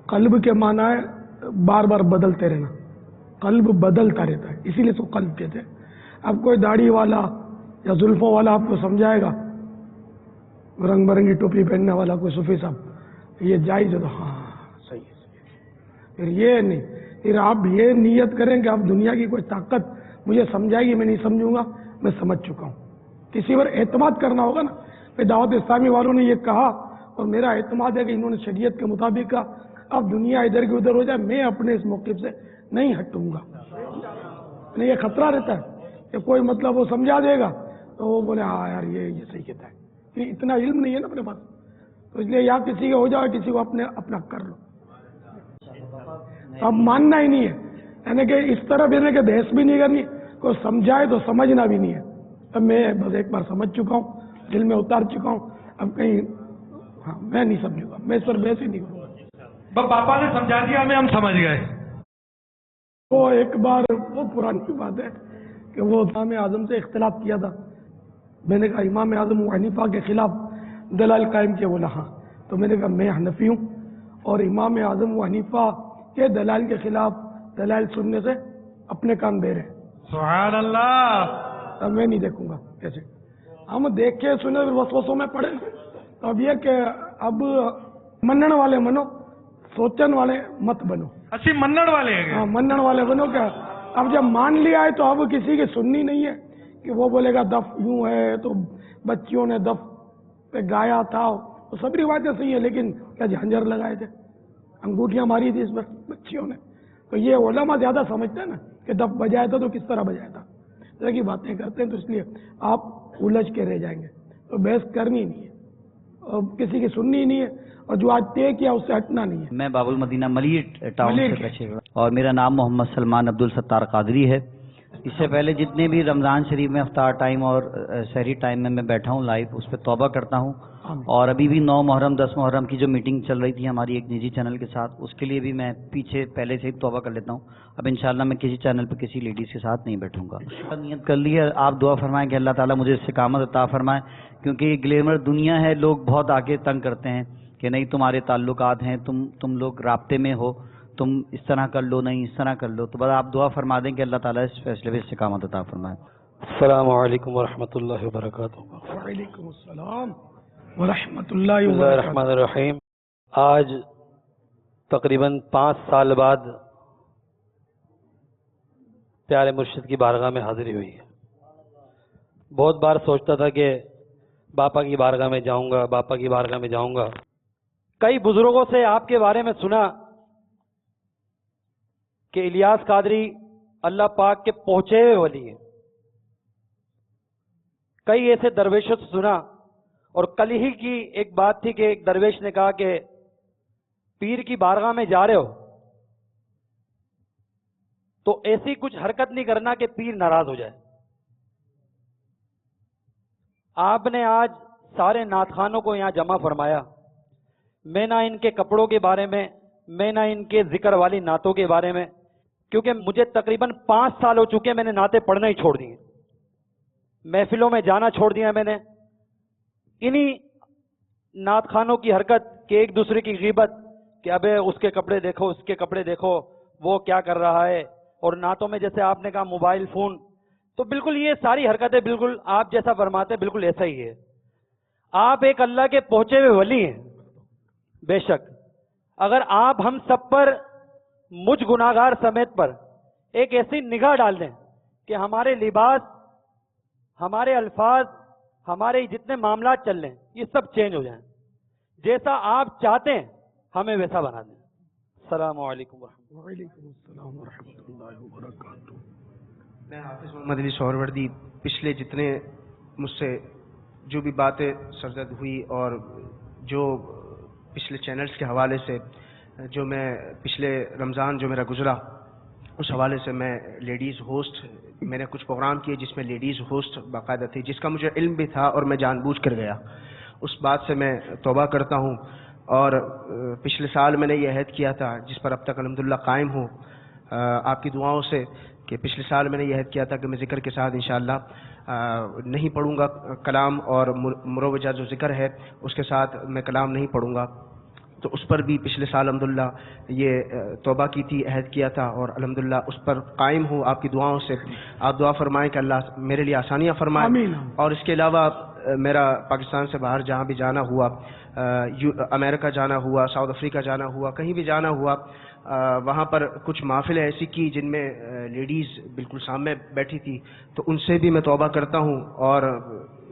قلب کے معنی ہے بار بار بدلتے رہنا, قلب بدلتا رہتا ہے, اسی لیے اس کو قلب کہتے ہیں. اب کوئی داڑھی والا یا زلفوں والا آپ کو سمجھائے گا, رنگ برنگی ٹوپی پہننے والا کوئی صوفی صاحب, یہ جائز ہے تو ہاں صحیح ہے. پھر یہ نہیں, پھر آپ یہ نیت کریں کہ آپ دنیا کی کوئی طاقت مجھے سمجھائے گی, میں نہیں سمجھوں گا, میں سمجھ چکا ہوں. کسی پر اعتماد کرنا ہوگا نا. پھر دعوت اسلامی والوں نے یہ کہا اور میرا اعتماد ہے کہ انہوں نے شریعت کے مطابق کہا, اب دنیا ادھر کی ادھر ہو جائے, میں اپنے اس موقف سے نہیں ہٹوں گا. یہ خطرہ رہتا ہے کہ کوئی مطلب وہ سمجھا دے گا تو وہ بولے ہاں یار یہ صحیح کہتا ہے. اتنا علم نہیں ہے نا اپنے پاس, تو اس لیے یا کسی کے ہو جائے کسی کو اپنا کر لو. اب ماننا ہی نہیں ہے, یعنی کہ اس طرح یعنی کہ بحث بھی نہیں کرنی, کوئی سمجھائے تو سمجھنا بھی نہیں ہے. اب میں بس ایک بار سمجھ چکا ہوں, دل میں اتار چکا ہوں, اب کہیں ہاں میں نہیں سمجھوں گا, میں اس پر بحث ہی نہیں کروں گا. باپا نے سمجھا دیا, ہم سمجھ گئے. وہ ایک بار وہ پرانی بات ہے کہ وہ امام اعظم سے اختلاف کیا تھا. میں نے کہا امام اعظم ابو حنیفہ کے خلاف دلائل قائم کیے, بولا ہاں. تو میں نے کہا میں حنفی ہوں اور امام اعظم ابو حنیفہ کے دلائل کے خلاف دلائل سننے سے اپنے کام دے رہے ہیں. سبحان اللہ. اب میں نہیں دیکھوں گا کیسے, ہم دیکھے سنے وسوسوں میں پڑے. تو اب یہ کہ اب منن والے منو, سوچن والے مت بنو. اچھی منن والے ہیں. ہاں منن والے بنو. کیا اب جب مان لیا ہے تو اب کسی کی سننی نہیں ہے کہ وہ بولے گا دف یوں ہے تو بچیوں نے دف پہ گایا تھا, تو سب روایتیں صحیح ہیں, لیکن کیا جھنجر لگائے تھے, انگوٹھیاں ماری تھی اس پر بچیوں نے. تو یہ علماء زیادہ سمجھتے ہیں نا کہ دف بجایا تھا تو کس طرح بجایا تھا, اس طرح کی باتیں کرتے ہیں. تو اس لیے آپ الجھ کے رہ جائیں گے. تو بحث کرنی نہیں ہے اور کسی کی سننی نہیں ہے, اور جو آج طے کیا اس سے ہٹنا نہیں ہے. میں باب المدینہ ملیٹ ٹاؤن سے بچے اور میرا نام محمد سلمان عبدالستار قادری ہے. اس سے پہلے جتنے بھی رمضان شریف میں افطار ٹائم اور سحری ٹائم میں بیٹھا ہوں لائیو, اس پہ توبہ کرتا ہوں. اور ابھی بھی 9 محرم 10 محرم کی جو میٹنگ چل رہی تھی ہماری ایک نجی چینل کے ساتھ, اس کے لیے بھی میں پیچھے پہلے سے ہی توبہ کر لیتا ہوں. اب انشاءاللہ میں کسی چینل پہ کسی لیڈیز کے ساتھ نہیں بیٹھوں گا. نیت کر لی ہے, آپ دعا فرمائیں کہ اللہ تعالیٰ مجھے استقامت عطا فرمائے, کیونکہ یہ گلیمر دنیا ہے. لوگ بہت آگے تنگ کرتے ہیں کہ نہیں تمہارے تعلقات ہیں, تم لوگ رابطے میں ہو, تم اس طرح کر لو, نہیں اس طرح کر لو. تو بس آپ دعا فرما دیں کہ اللہ تعالیٰ اس فیصلے پہ استقامت عطا فرمائے. السلام علیکم ورحمۃ اللہ وبرکاتہ. وعلیکم السلام ورحمۃ اللہ بسم اللہ الرحمن الرحیم. آج تقریباً 5 سال بعد پیارے مرشد کی بارگاہ میں حاضری ہوئی ہے. بہت بار سوچتا تھا کہ باپا کی بارگاہ میں جاؤں گا, باپا کی بارگاہ میں جاؤں گا. کئی بزرگوں سے آپ کے بارے میں سنا کہ الیاس قادری اللہ پاک کے پہنچے ہوئے ولی ہیں. کئی ایسے درویشوں سے سنا, اور کل ہی کی ایک بات تھی کہ ایک درویش نے کہا کہ پیر کی بارگاہ میں جا رہے ہو تو ایسی کچھ حرکت نہیں کرنا کہ پیر ناراض ہو جائے. آپ نے آج سارے نعت خوانوں کو یہاں جمع فرمایا. میں نہ ان کے کپڑوں کے بارے میں نہ ان کے ذکر والی نعتوں کے بارے میں, کیونکہ مجھے تقریباً 5 سال ہو چکے میں نے نعتیں پڑھنا ہی چھوڑ دی, محفلوں میں جانا چھوڑ دیا میں نے. انہی نعت خوانوں کی حرکت کہ ایک دوسرے کی غیبت کہ ابے اس کے کپڑے دیکھو, اس کے کپڑے دیکھو, وہ کیا کر رہا ہے. اور نعتوں میں جیسے آپ نے کہا موبائل فون, تو بالکل یہ ساری حرکتیں بالکل آپ جیسا فرماتے ہیں بالکل ایسا ہی ہے. آپ ایک اللہ کے پہنچے ہوئے ولی ہیں بے شک. اگر آپ ہم سب پر, مجھ گناہگار سمیت پر ایک ایسی نگاہ ڈال دیں کہ ہمارے لباس, ہمارے الفاظ, ہمارے جتنے معاملات چل رہے ہیں یہ سب چینج ہو جائیں, جیسا آپ چاہتے ہیں ہمیں ویسا بنا دیں. السلام علیکم وعلیکم السلام ورحمۃ اللہ وبرکاتہ. میں حافظ محمد علی سہروردی. پچھلے جتنے مجھ سے جو بھی باتیں سرزد ہوئی اور جو پچھلے چینلز کے حوالے سے جو میں پچھلے رمضان جو میرا گزرا اس حوالے سے میں لیڈیز ہوسٹ، میں نے کچھ پروگرام کیے جس میں لیڈیز ہوسٹ باقاعدہ تھی، جس کا مجھے علم بھی تھا اور میں جان بوجھ کر گیا. اس بات سے میں توبہ کرتا ہوں. اور پچھلے سال میں نے یہ عہد کیا تھا جس پر اب تک الحمدللہ قائم ہوں آپ کی دعاؤں سے، کہ پچھلے سال میں نے یہ عہد کیا تھا کہ میں ذکر کے ساتھ انشاءاللہ نہیں پڑھوں گا کلام، اور مروجہ جو ذکر ہے اس کے ساتھ میں کلام نہیں پڑھوں گا. تو اس پر بھی پچھلے سال الحمدللہ یہ توبہ کی تھی، عہد کیا تھا، اور الحمدللہ اس پر قائم ہوں آپ کی دعاؤں سے. آپ دعا فرمائیں کہ اللہ میرے لیے آسانیاں فرمائے. اور اس کے علاوہ میرا پاکستان سے باہر جہاں بھی جانا ہوا، امریکہ جانا ہوا، ساؤتھ افریقہ جانا ہوا، کہیں بھی جانا ہوا، وہاں پر کچھ محفلیں ایسی کی جن میں لیڈیز بالکل سامنے بیٹھی تھی، تو ان سے بھی میں توبہ کرتا ہوں اور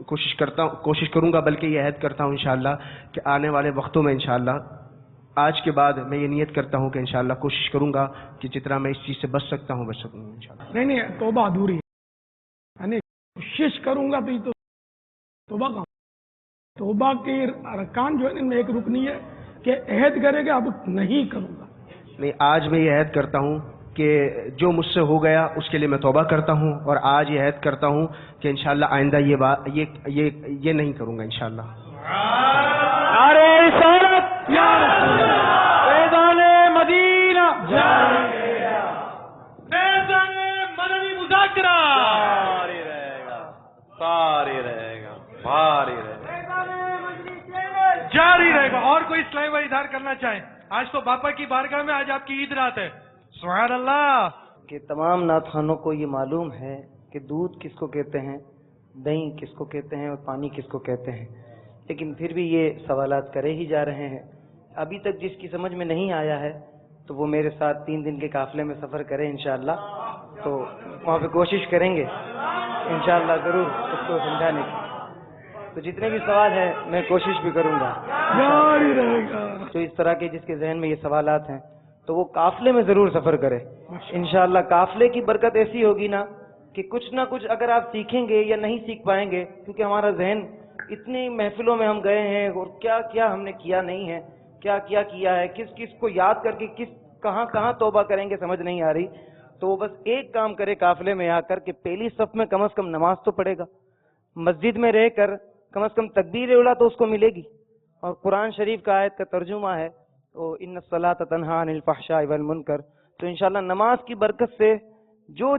کوشش کروں گا، بلکہ یہ عہد کرتا ہوں انشاءاللہ کہ آنے والے وقتوں میں انشاءاللہ آج کے بعد میں یہ نیت کرتا ہوں کہ انشاءاللہ کوشش کروں گا کہ جتنا میں اس چیز سے بچ سکتا ہوں بچ سکوں گا انشاءاللہ. نہیں توبہ ادھوری ہے، یعنی کوشش کروں گا تو یہ تو توبہ کا، توبہ کے ارکان جو ہے ان میں ایک رکنی ہے کہ عہد کرے گا اب نہیں کروں گا. نہیں، آج میں یہ عہد کرتا ہوں کہ جو مجھ سے ہو گیا اس کے لیے میں توبہ کرتا ہوں، اور آج یہ عہد کرتا ہوں کہ انشاءاللہ آئندہ یہ نہیں کروں گا انشاءاللہ. نعرہ رسالت یا فیضان مدینہ، فیضان مدنی مذاکرہ بھاری رہے گا، بھاری رہے گا، بھاری رہے گا، جاری رہے گا. اور کوئی اسلامی بھائی اظہار کرنا چاہیں؟ آج تو باپا کی بارگاہ میں آج آپ کی عید رات ہے. سبحان اللہ. کہ تمام نعت خوانوں کو یہ معلوم ہے کہ دودھ کس کو کہتے ہیں، دہی کس کو کہتے ہیں، اور پانی کس کو کہتے ہیں، لیکن پھر بھی یہ سوالات کرے ہی جا رہے ہیں. ابھی تک جس کی سمجھ میں نہیں آیا ہے تو وہ میرے ساتھ 3 دن کے قافلے میں سفر کرے انشاءاللہ، تو وہاں پہ کوشش کریں گے انشاءاللہ ضرور اس کو سمجھانے کی. تو جتنے بھی سوال ہیں میں کوشش بھی کروں گا جاری رہے گا. تو اس طرح کے جس کے ذہن میں یہ سوالات ہیں تو وہ قافلے میں ضرور سفر کرے انشاءاللہ. قافلے کی برکت ایسی ہوگی نا کہ کچھ نہ کچھ اگر آپ سیکھیں گے یا نہیں سیکھ پائیں گے، کیونکہ ہمارا ذہن اتنی محفلوں میں ہم گئے ہیں اور کیا کیا ہم نے کیا نہیں ہے، کیا کیا ہے، کس کس کو یاد کر کے کہاں توبہ کریں گے سمجھ نہیں آ رہی. تو وہ بس ایک کام کرے قافلے میں آ کر کے پہلی صف میں کم از کم نماز تو پڑھے گا، مسجد میں رہ کر کم از کم تکبیر اولیٰ تو اس کو ملے گی، اور قرآن شریف کا آیت کا ترجمہ ہے تو ان الصلاۃ تنہا عن الفحشاء والمنکر. تو انشاءاللہ نماز کی برکت سے جو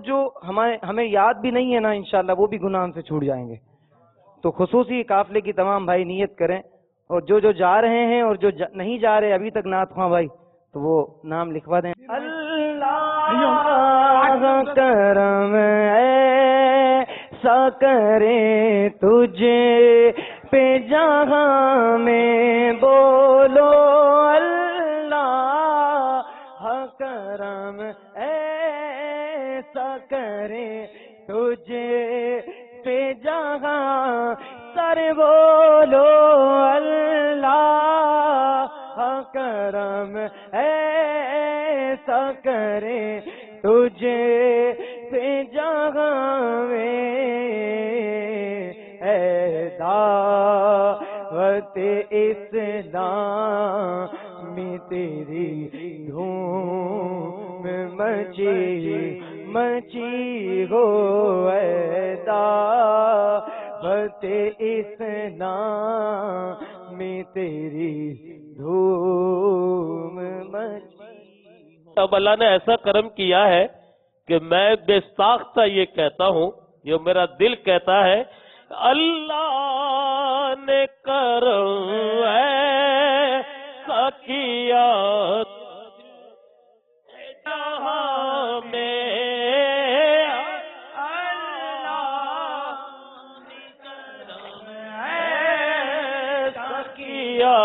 ہمیں یاد بھی نہیں ہے نا انشاءاللہ وہ بھی گناہ ہم سے چھوٹ جائیں گے. تو خصوصی قافلے کی تمام بھائی نیت کریں، اور جو جا رہے ہیں اور جو نہیں جا رہے ابھی تک نعت خواں بھائی تو وہ نام لکھوا دیں. اللہ کرم ایسا کرے تجھے پہ جہاں میں بولو اللہ کرم ایسا کرے تجھے پہ جہاں سر بولو اللہ کرم ایسا کرے تجھے پہ جہاں میں اے دعوت اسلام میں تیری دھوم مچی ہو اے دعوت اسلام میں تیری دھوم مچی. اب اللہ نے ایسا کرم کیا ہے کہ میں بے ساختہ یہ کہتا ہوں، یہ میرا دل کہتا ہے، اللہ نے کرم ایسا کیا جہاں میں، اللہ نے کرم ایسا کیا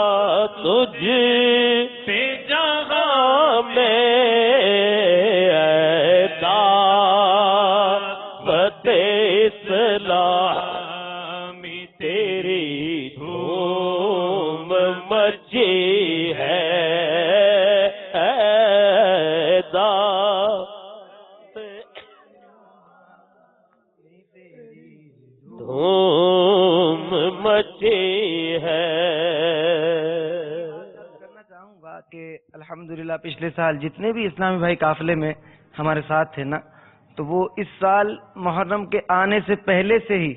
تجھ پہ جہاں میں، تیری دھوم مچی ہے دھوم مچی ہے. کرنا چاہوں گا کہ الحمدللہ پچھلے سال جتنے بھی اسلامی بھائی قافلے میں ہمارے ساتھ تھے نا، تو وہ اس سال محرم کے آنے سے پہلے سے ہی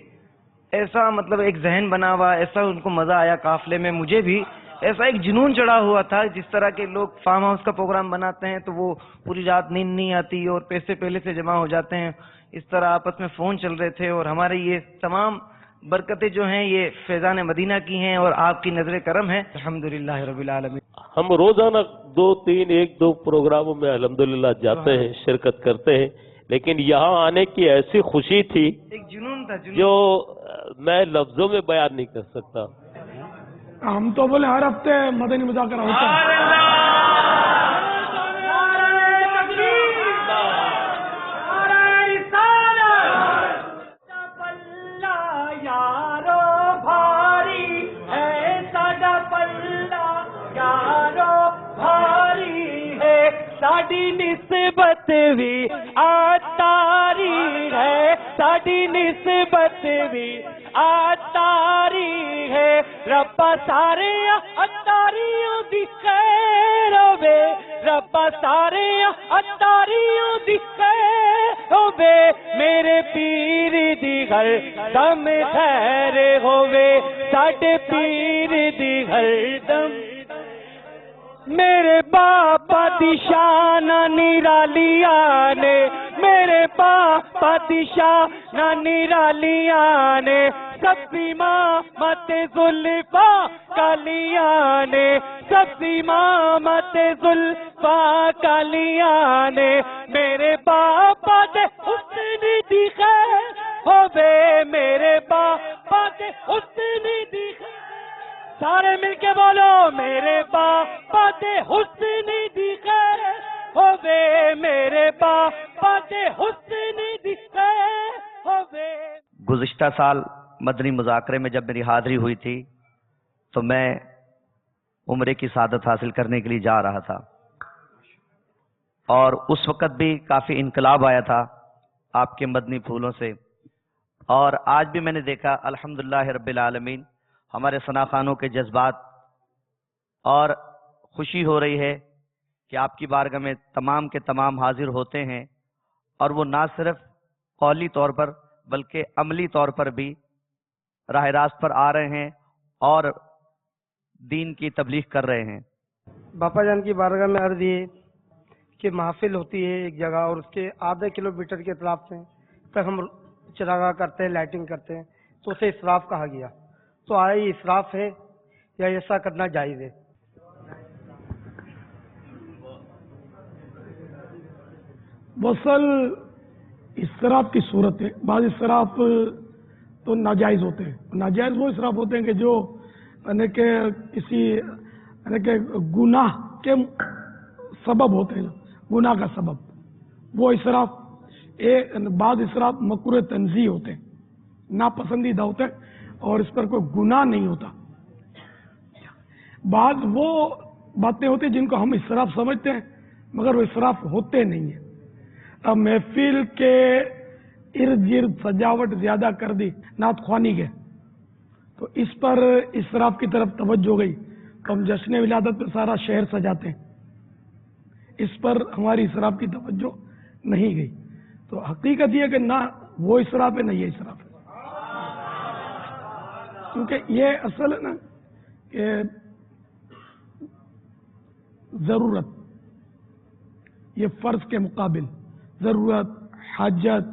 ایسا مطلب ایک ذہن بنا ہوا، ایسا ان کو مزہ آیا قافلے میں، مجھے بھی ایسا ایک جنون چڑھا ہوا تھا. جس طرح کے لوگ فارم ہاؤس کا پروگرام بناتے ہیں تو وہ پوری رات نیند نہیں آتی اور پیسے پہلے سے جمع ہو جاتے ہیں، اس طرح آپس میں فون چل رہے تھے. اور ہمارے یہ تمام برکتیں جو ہیں یہ فیضان مدینہ کی ہیں اور آپ کی نظر کرم ہے. الحمدللہ رب العالمین. ہم روزانہ 2-3 پروگراموں میں الحمدللہ جاتے ہیں، شرکت کرتے ہیں، لیکن یہاں آنے کی ایسی خوشی تھی، ایک جنون تھا، جو میں لفظوں میں بیان نہیں کر سکتا. ہم تو بولے ہر ہفتے مدنی مذاکرہ ہوتا ہے. ساڈی نسبت بھی آتاری ہے، ساڈی نسبت بھی آتاری ہے. ربا سارے اتاریوں دی خیر ہوے، ربا سارے اتاریوں دی خیر ہوے. میرے پیر دی ہر دم خیر ہوے، ساڈے پیر دی ہر دم. میرے باپا دی شان نرالیاں نے، میرے باپا دی شان نرالیاں نے. سبزی ماں مت زلفا کالیاں نے، سبزی ماں مت زلفا کالیاں نے. میرے باپا دے حسن دی خیر ہوے، میرے باپا دے حسن دی خیر. سارے مل کے بولو، میرے باپا دے حسن دی خیر ہوے، میرے باپا دے حسن دی خیر ہوے. گزشتہ سال مدنی مذاکرے میں جب میری حاضری ہوئی تھی تو میں عمرے کی سعادت حاصل کرنے کے لیے جا رہا تھا، اور اس وقت بھی کافی انقلاب آیا تھا آپ کے مدنی پھولوں سے. اور آج بھی میں نے دیکھا الحمدللہ رب العالمین ہمارے ثنا خانوں کے جذبات، اور خوشی ہو رہی ہے کہ آپ کی بارگاہ میں تمام کے تمام حاضر ہوتے ہیں، اور وہ نہ صرف قولی طور پر بلکہ عملی طور پر بھی راہ راست پر آ رہے ہیں اور دین کی تبلیغ کر رہے ہیں. باپا جان کی بارگاہ میں عرض یہ کہ محفل ہوتی ہے ایک جگہ اور اس کے آدھے کلومیٹر کے اطراف سے تک ہم چراغاں کرتے ہیں، لائٹنگ کرتے ہیں، تو اسے اسراف کہا گیا. تو آیا یہ اسراف ہے یا ایسا کرنا جائز ہے؟ بسل اسراف کی صورت ہے. بعض اسراف تو ناجائز ہوتے ہیں. ناجائز وہ اسراف ہوتے ہیں کہ جو یعنی کہ کسی یعنی کہ گناہ کے سبب ہوتے ہیں، گناہ کا سبب وہ اسراف. بعض اسراف مکروہ تنزیہ ہوتے ہیں، ناپسندیدہ ہوتے ہیں اور اس پر کوئی گناہ نہیں ہوتا. بعض وہ باتیں ہوتی ہیں جن کو ہم اسراف سمجھتے ہیں مگر وہ اسراف ہوتے نہیں ہیں. اب محفل کے ارد گرد سجاوٹ زیادہ کر دی، نعت خوانی کے، تو اس پر اسراف کی طرف توجہ گئی تو ہم جشن ولادت میں سارا شہر سجاتے ہیں، اس پر ہماری اسراف کی توجہ نہیں گئی. تو حقیقت یہ کہ نہ وہ اسراف ہے نہ یہ اسراف ہے، کیونکہ یہ اصل ہے نا کہ ضرورت، یہ فرض کے مقابل ضرورت، حاجت،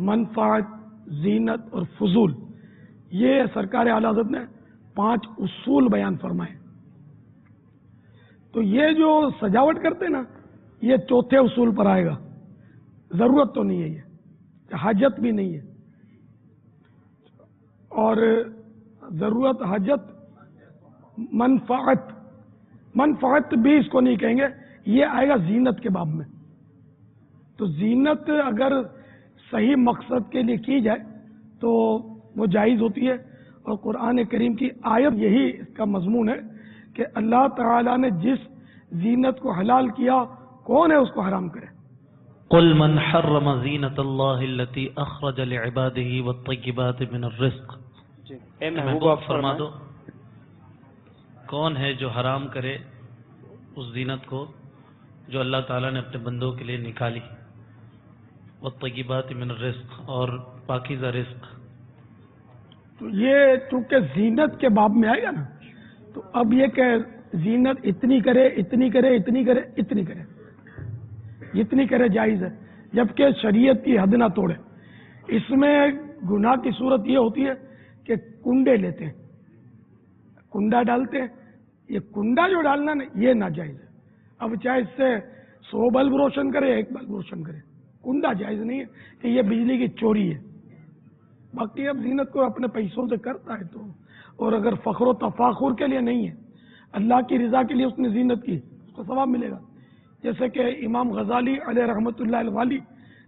منفعت، زینت اور فضول، یہ سرکار اعلی حضرت نے 5 اصول بیان فرمائے. تو یہ جو سجاوٹ کرتے نا یہ چوتھے اصول پر آئے گا. ضرورت تو نہیں ہے، یہ حاجت بھی نہیں ہے، اور ضرورت، حاجت، منفعت بھی اس کو نہیں کہیں گے. یہ آئے گا زینت کے باب میں. تو زینت اگر صحیح مقصد کے لیے کی جائے تو وہ جائز ہوتی ہے، اور قرآن کریم کی آیت یہی اس کا مضمون ہے کہ اللہ تعالیٰ نے جس زینت کو حلال کیا کون ہے اس کو حرام کرے. قل من حرم زینت اللہ التي اخرج لعباده والطیبات من الرزق. محبوب فرما دو کون ہے جو حرام کرے اس زینت کو جو اللہ تعالیٰ نے اپنے بندوں کے لیے نکالی، والطیبات من الرزق، اور پاکیزہ رزق. تو یہ چونکہ زینت کے باب میں آئے گا نا، تو اب یہ کہ زینت اتنی کرے اتنی کرے اتنی کرے اتنی کرے، جتنی کرے جائز ہے، جبکہ شریعت کی حد نہ توڑے. اس میں گناہ کی صورت یہ ہوتی ہے کہ کنڈے لیتے ہیں، کنڈا ڈالتے ہیں. یہ کنڈا جو ڈالنا نا یہ ناجائز ہے. اب چاہے اس سے 100 بلب روشن کرے 1 بلب روشن کرے، کنڈا جائز نہیں ہے کہ یہ بجلی کی چوری ہے. باقی اب زینت کو اپنے پیسوں سے کرتا ہے تو، اور اگر فخر و تفاخر کے لیے نہیں ہے، اللہ کی رضا کے لیے اس نے زینت کی، اس کو ثواب ملے گا. جیسے کہ امام غزالی علیہ رحمۃ اللہ الوالی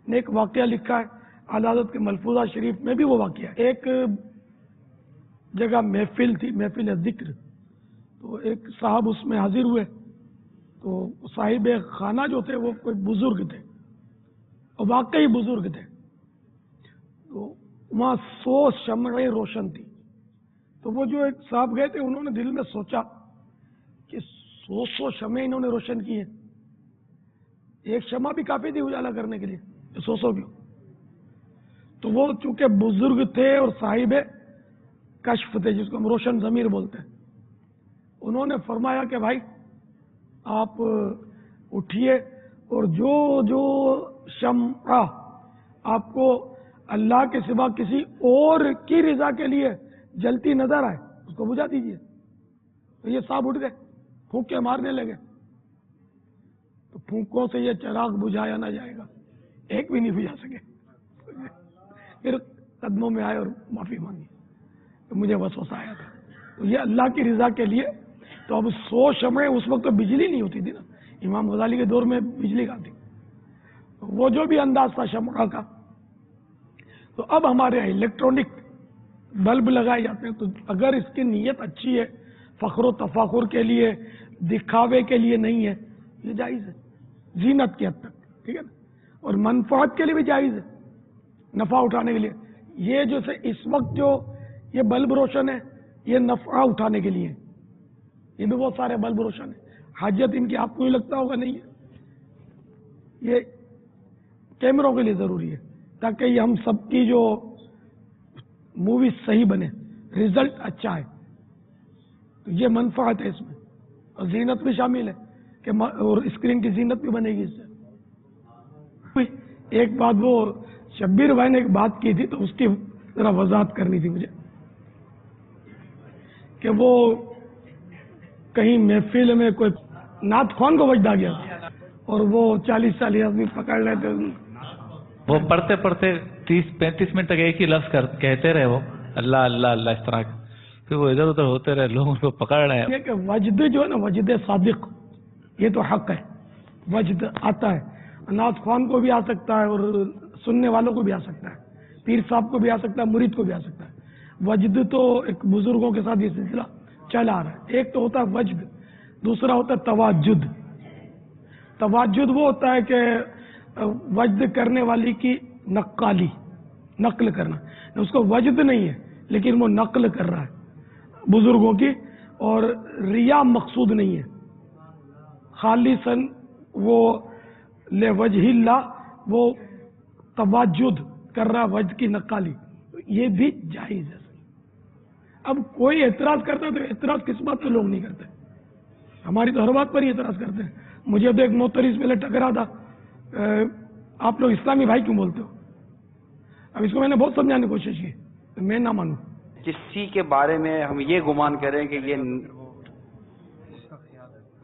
نے ایک واقعہ لکھا ہے، اعلی حضرت کے ملفوظہ شریف میں بھی وہ واقعہ ہے. ایک جگہ محفل تھی، محفل ذکر، تو ایک صاحب اس میں حاضر ہوئے. تو صاحب خانہ جو تھے وہ کوئی بزرگ تھے، اور واقعی بزرگ تھے. تو وہاں 100 شمعیں روشن تھی. تو وہ جو ایک صاحب گئے تھے انہوں نے دل میں سوچا کہ 100 شمعیں انہوں نے روشن کی ہیں، ایک شمع بھی کافی تھی اجالا کرنے کے لیے، 100 کیوں؟ تو وہ چونکہ بزرگ تھے اور صاحب کشف تھے، جس کو ہم روشن ضمیر بولتے ہیں، انہوں نے فرمایا کہ بھائی آپ اٹھیے اور جو جو شمع آپ کو اللہ کے سوا کسی اور کی رضا کے لیے جلتی نظر آئے اس کو بجھا دیجیے. تو یہ صاحب اٹھ گئے، پھونکے مارنے لگے. تو پھونکوں سے یہ چراغ بجھایا نہ جائے گا، ایک بھی نہیں بجھا سکے. پھر قدموں میں آئے اور معافی مانگی. تو مجھے وسوسہ آیا تھا. تو یہ اللہ کی رضا کے لیے. تو اب 100 شمعیں، اس وقت تو بجلی نہیں ہوتی تھی نا، امام غزالی کے دور میں بجلی کا تھی. وہ جو بھی انداز تھا شمع کا. تو اب ہمارے یہاں الیکٹرانک بلب لگائے جاتے ہیں. تو اگر اس کی نیت اچھی ہے، فخر و تفاخر کے لیے، دکھاوے کے لیے نہیں ہے، یہ جائز ہے زینت کی حد تک، ٹھیک ہے نا. اور منفعت کے لیے بھی جائز ہے، نفع اٹھانے کے لیے. یہ جو اس وقت جو یہ بلب روشن ہے یہ نفع اٹھانے کے لیے، یہ بھی بہت سارے بلب روشن ہیں. حاجت ان کی آپ کو ہی لگتا ہوگا نہیں ہے، یہ کیمروں کے لیے ضروری ہے تاکہ یہ ہم سب کی جو مووی صحیح بنے، رزلٹ اچھا ہے. تو یہ منفعت ہے اس میں، اور زینت بھی شامل ہے کہ اور اسکرین کی زینت بھی بنے گی اس سے. ایک بات وہ شبیر بھائی نے ایک بات کی تھی تو اس کی ذرا وضاحت کرنی تھی مجھے، کہ وہ کہیں محفل میں کوئی نعت خوان کو وجد آ گیا اور وہ 40 آدمی پکڑ رہے تھے. وہ پڑھتے پڑھتے 30-35 منٹ تک ایک ہی لفظ کہتے رہے، وہ اللہ اللہ اللہ اس طرح. پھر وہ ادھر ادھر ہوتے رہے، لوگ ان کو پکڑ رہے ہیں. یہ کہ وجد جو ہے نا، وجد صادق، یہ تو حق ہے. وجد آتا ہے، نعت خوان کو بھی آ سکتا ہے اور سننے والوں کو بھی آ سکتا ہے، پیر صاحب کو بھی آ سکتا ہے، مرید کو بھی آ سکتا ہے. وجد تو ایک بزرگوں کے ساتھ یہ سلسلہ چلا آ رہا ہے. ایک تو ہوتا ہے وجد، دوسرا ہوتا ہے تواجد. تواجد وہ ہوتا ہے کہ وجد کرنے والی کی نقالی، نقل کرنا. اس کو وجد نہیں ہے لیکن وہ نقل کر رہا ہے بزرگوں کی، اور ریا مقصود نہیں ہے، خالصاً وہ لوجہ اللہ وہ تواجد کر رہا، وجد کی نقالی. یہ بھی جائز ہے. اب کوئی اعتراض کرتا ہے تو اعتراض کس بات پہ لوگ نہیں کرتے؟ ہماری تو ہر بات پر ہی اعتراض کرتے ہیں. مجھے تو ایک محترم پہلے ٹکرا تھا، آپ لوگ اسلامی بھائی کیوں بولتے ہو؟ اب اس کو میں نے بہت سمجھانے کی کوشش کی، میں نہ مانوں. کسی کے بارے میں ہم یہ گمان کریں کہ یہ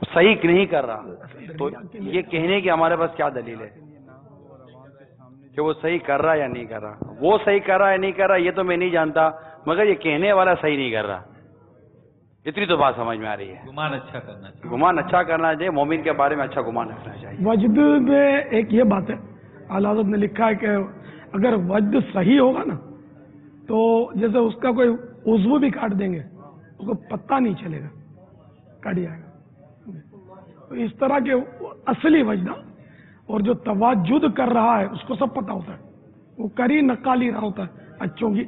صحیح نہیں کر رہا، تو یہ کہنے کی ہمارے پاس کیا دلیل ہے کہ وہ صحیح کر رہا یا نہیں کر رہا؟ وہ صحیح کر رہا یا نہیں کر رہا یہ تو میں نہیں جانتا، مگر یہ کہنے والا صحیح نہیں کر رہا، اتنی تو بات سمجھ میں آ رہی ہے. گمان اچھا کرنا چاہیے، گمان اچھا کرنا چاہیے، مومن کے بارے میں اچھا گمان رکھنا چاہیے. وجد میں ایک یہ بات ہے، اعلی حضرت نے لکھا ہے کہ اگر وجد صحیح ہوگا نا تو جیسے اس کا کوئی عضو بھی کاٹ دیں گے اس کو پتہ نہیں چلے گا، کٹ جائے گا. تو اس طرح کے اصلی وجدہ اور جو تواجد کر رہا ہے اس کو سب پتہ ہوتا ہے، وہ کری نقالی رہا ہوتا ہے اچھوں کی.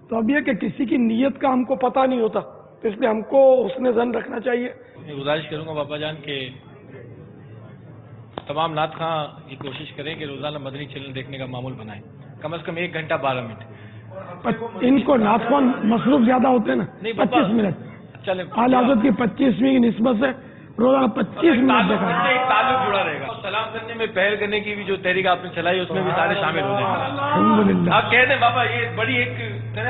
تو اب یہ کہ کسی کی نیت کا ہم کو پتہ نہیں ہوتا، تو اس لیے ہم کو حسن ظن رکھنا چاہیے. میں گزارش کروں گا بابا جان کہ تمام نعت خواں یہ کوشش کریں کہ روزانہ مدنی چینل دیکھنے کا معمول بنائیں، کم از کم 1 گھنٹہ 12 منٹ۔ ان کو نعت خوان مصروف زیادہ ہوتے ہیں نا، نہیں 25 منٹ چلے اعلی حضرت کی 25ویں کی نسبت سے روزانہ 25 منٹ دیکھا ہے۔ ایک تعلق جڑا رہے گا۔ سلام کرنے میں پہل کرنے کی بھی جو تحریک آپ نے چلائی اس میں بھی سارے شامل ہو جائیں گے۔ الحمدللہ آپ کہہ دیں بابا یہ بڑی ایک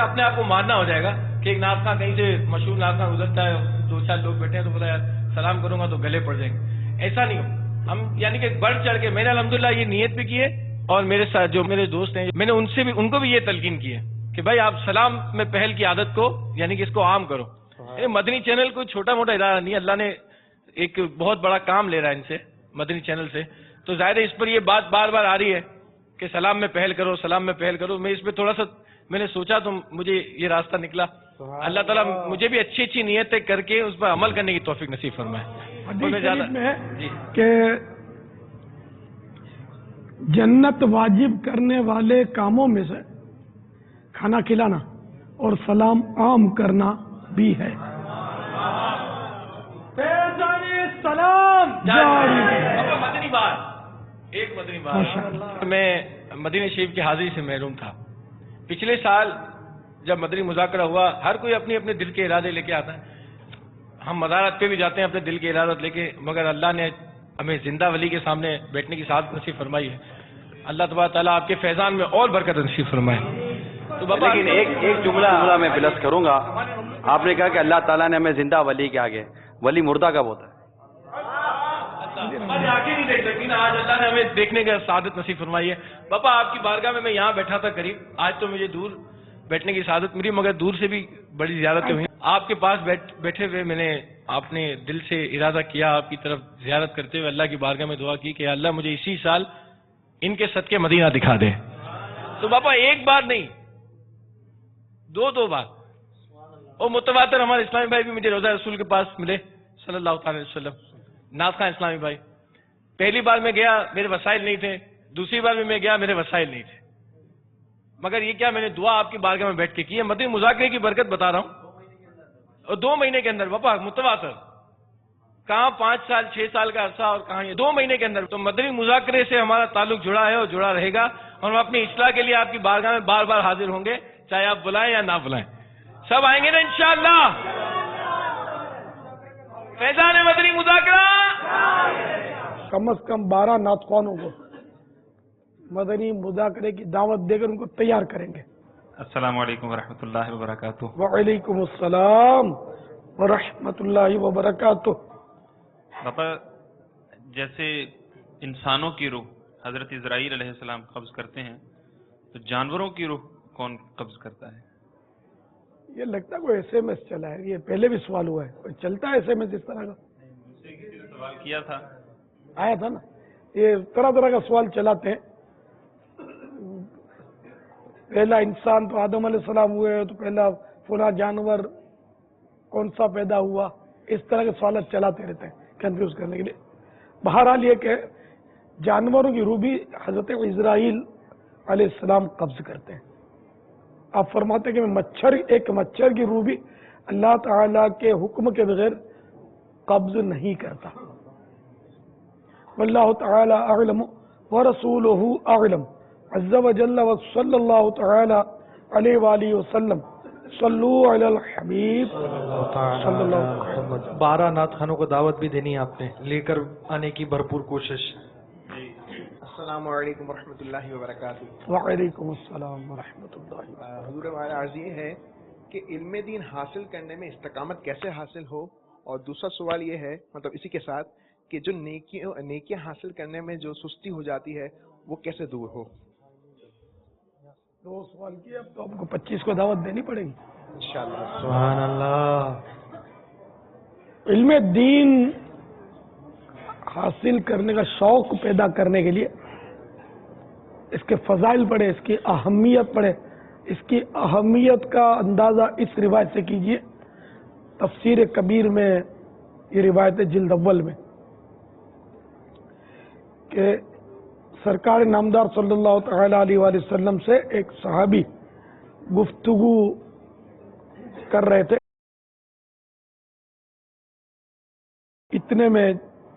اپنے آپ کو ماننا ہو جائے گا کہ ایک نعت خواں کہیں سے مشہور نعت خواں گزرتا ہے، 2-4 لوگ بیٹھے ہیں تو بولا یار سلام کروں گا تو گلے پڑ جائیں گے، ایسا نہیں ہو۔ ہم یعنی کہ بڑھ چڑھ کے میں نے الحمدللہ یہ نیت بھی کی ہے، اور میرے ساتھ جو میرے دوست ہیں میں نے ان کو بھی یہ تلقین کی ہے کہ بھائی آپ سلام میں پہل کی عادت کو یعنی کہ اس کو عام کرو۔ مدنی چینل کوئی چھوٹا موٹا ادارہ نہیں ہے، اللہ نے ایک بہت بڑا کام لے رہا ہے ان سے، مدنی چینل سے، تو ظاہر ہے اس پر یہ بات بار بار آ رہی ہے کہ سلام میں پہل کرو، سلام میں پہل کرو۔ میں اس پہ تھوڑا سا میں نے سوچا تو مجھے یہ راستہ نکلا۔ اللہ تعالیٰ مجھے بھی اچھی اچھی نیتیں کر کے اس پر عمل کرنے کی توفیق نصیب فرمائے۔ حدیث شریف میں ہے کہ جنت واجب کرنے والے کاموں میں سے کھانا کھلانا اور سلام عام کرنا بھی ہے۔ سلام مدنی بات، ایک مدنی بات، میں مدینہ شریف کی حاضری سے محروم تھا۔ پچھلے سال جب مدنی مذاکرہ ہوا ہر کوئی اپنے اپنے دل کے ارادے لے کے آتا ہے، ہم مزارات پہ بھی جاتے ہیں اپنے دل کے ارادات لے کے، مگر اللہ نے ہمیں زندہ ولی کے سامنے بیٹھنے کی سعادت نصیب فرمائی ہے۔ اللہ تبارک تعالیٰ آپ کے فیضان میں اور برکت نصیب فرمائے۔ تو بابا لیکن ایک جملہ میں بلس کروں گا، آپ نے کہا کہ اللہ تعالیٰ نے ہمیں زندہ ولی کے آگے، ولی مردہ کب ہوتا ہے؟ ہماری آنکھیں نہیں دیکھ سکتی نا، آج اللہ نے ہمیں دیکھنے کا سعادت نصیب فرمائی ہے۔ پاپا آپ کی بارگاہ میں یہاں بیٹھا تھا قریب، آج تو مجھے دور بیٹھنے کی سعادت ملی، مگر دور سے بھی بڑی زیارتیں ہوئی۔ آپ کے پاس بیٹھے ہوئے میں نے اپنے دل سے ارادہ کیا آپ کی طرف زیارت کرتے ہوئے اللہ کی بارگاہ میں دعا کی کہ اللہ مجھے اسی سال ان کے صدقے مدینہ دکھا دے۔ تو پاپا ایک بار نہیں، دو بار، اور متواتر ہمارے اسلامی بھائی بھی مجھے روزہ رسول کے پاس ملے صلی اللہ تعالی وسلم، نعت خواں اسلامی بھائی۔ پہلی بار میں گیا میرے وسائل نہیں تھے، دوسری بار بھی میں گیا میرے وسائل نہیں تھے، مگر یہ کیا میں نے دعا آپ کی بارگاہ میں بیٹھ کے کی ہے۔ مدنی مذاکرے کی برکت بتا رہا ہوں، اور 2 مہینے کے اندر پاپا متواتر، کہاں 5 سال 6 سال کا عرصہ اور کہاں یہ 2 مہینے کے اندر۔ تو مدنی مذاکرے سے ہمارا تعلق جڑا ہے اور جڑا رہے گا، اور ہم اپنی اصلاح کے لیے آپ کی بارگاہ میں بار بار حاضر ہوں گے، چاہے آپ بلائیں یا نہ بلائیں، سب آئیں گے نا انشاءاللہ۔ فیضان مدنی مذاکرہ کم از کم 12 نعت خوانوں کو مدنی مذاکرے کی دعوت دے کر ان کو تیار کریں گے۔ السلام علیکم ورحمۃ اللہ وبرکاتہ۔ وعلیکم السلام ورحمۃ اللہ وبرکاتہ۔ باپا جیسے انسانوں کی روح حضرت اسرائیل علیہ السلام قبض کرتے ہیں، تو جانوروں کی روح کون قبض کرتا ہے؟ یہ لگتا ہے کوئی ایس ایم ایس چلا ہے، یہ پہلے بھی سوال ہوا ہے، کوئی چلتا ہے ایس ایم ایس اس طرح کا؟ سوال کیا تھا، آیا تھا نا، یہ طرح طرح کا سوال چلاتے ہیں۔ پہلا انسان تو آدم علیہ السلام ہوئے، تو پہلا فلاں جانور کون سا پیدا ہوا، اس طرح کے سوالات چلاتے رہتے ہیں کنفیوز کرنے کے لیے۔ بہرحال یہ کہ جانوروں کی روح بھی حضرت اسرائیل علیہ السلام قبض کرتے ہیں۔ آپ فرماتے ہیں کہ ایک مچھر کی روح بھی اللہ تعالیٰ کے حکم کے بغیر قبض نہیں کرتا۔ واللہ تعالی اعلم ورسولہ اعلم عز وجل وصلی اللہ تعالی علیہ وآلہ وسلم صلو علی الحبیب صلی اللہ علیہ وسلم۔ 12 نعت خانوں کو دعوت بھی دینی ہے آپ نے، لے کر آنے کی بھرپور کوشش۔ السلام علیکم ورحمۃ اللہ وبرکاتہ۔ وعلیکم السلام ورحمۃ اللہ۔ حضور ہمارا عرض یہ ہے کہ علم دین حاصل کرنے میں استقامت کیسے حاصل ہو، اور دوسرا سوال یہ ہے مطلب اسی کے ساتھ کہ جو نیکیاں حاصل کرنے میں جو سستی ہو جاتی ہے وہ کیسے دور ہو؟ 2 سوال کیے، اب تو آپ کو 25 کو دعوت دینی پڑے گی انشاءاللہ۔ سبحان اللہ۔ علم دین حاصل کرنے کا شوق پیدا کرنے کے لیے اس کے فضائل پڑھے، اس کی اہمیت پڑھے۔ اس کی اہمیت کا اندازہ اس روایت سے کیجئے، تفسیر کبیر میں یہ روایت ہے جلد اول میں، کہ سرکار نامدار صلی اللہ تعالی علیہ وآلہ وسلم سے ایک صحابی گفتگو کر رہے تھے، اتنے میں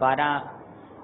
12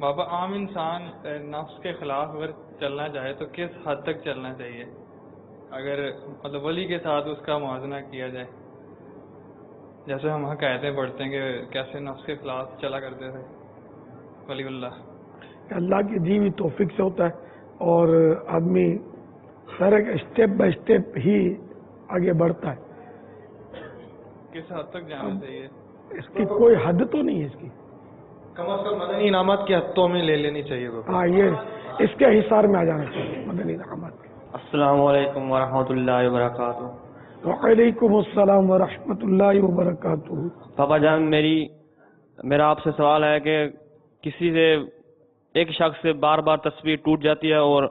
بابا عام انسان نفس کے خلاف اگر چلنا چاہے تو کس حد تک چلنا چاہیے؟ اگر مطلب ولی کے ساتھ اس کا موازنہ کیا جائے، جیسے ہم حکایتیں پڑھتے ہیں کہ کیسے نفس کے خلاف چلا کرتے تھے ولی اللہ. اللہ کی دی ہوئی توفیق سے ہوتا ہے اور آدمی اسٹیپ بائی اسٹیپ ہی آگے بڑھتا ہے. کس حد تک جانا چاہیے؟ اس کی کوئی حد تو نہیں ہے اس کی. کم از کم مدنی انعامات کے حدوں میں لے لینی چاہیے. ہاں یہ اس کے حصار میں آ جانا چاہیے مدنی انعامات. السلام علیکم ورحمۃ اللہ وبرکاتہ. وعلیکم السلام ورحمۃ اللہ وبرکاتہ. پاپا جان میرا آپ سے سوال ہے کہ کسی سے ایک شخص سے بار بار تسبیح ٹوٹ جاتی ہے اور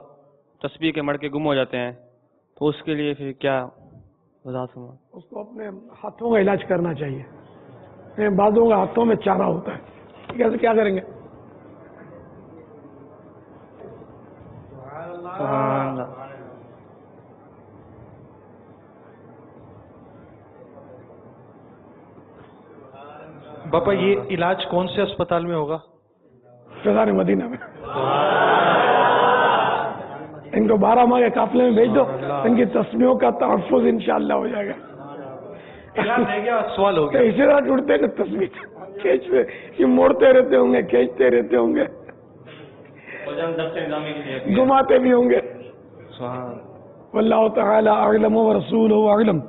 تسبیح کے مڑکے گم ہو جاتے ہیں، تو اس کے لیے پھر کیا وضاحت ہوا؟ اس کو اپنے ہاتھوں کا علاج کرنا چاہیے. بعضوں کا ہاتھوں میں چارہ ہوتا ہے، کیسے کیا کریں گے؟ باپا یہ علاج کون سے اسپتال میں ہوگا؟ فضان مدینہ میں. ان کو 12 ماہ کے قافلے میں بھیج دو، ان کی تسبیحوں کا تحفظ انشاءاللہ ہو جائے گا. سوال ہو گیا. اسی طرح جڑتے نا تسبیح کھینچتے، یہ موڑتے رہتے ہوں گے، کھینچتے رہتے ہوں گے، گھماتے بھی ہوں گے. واللہ تعالی اعلم ورسولہ اعلم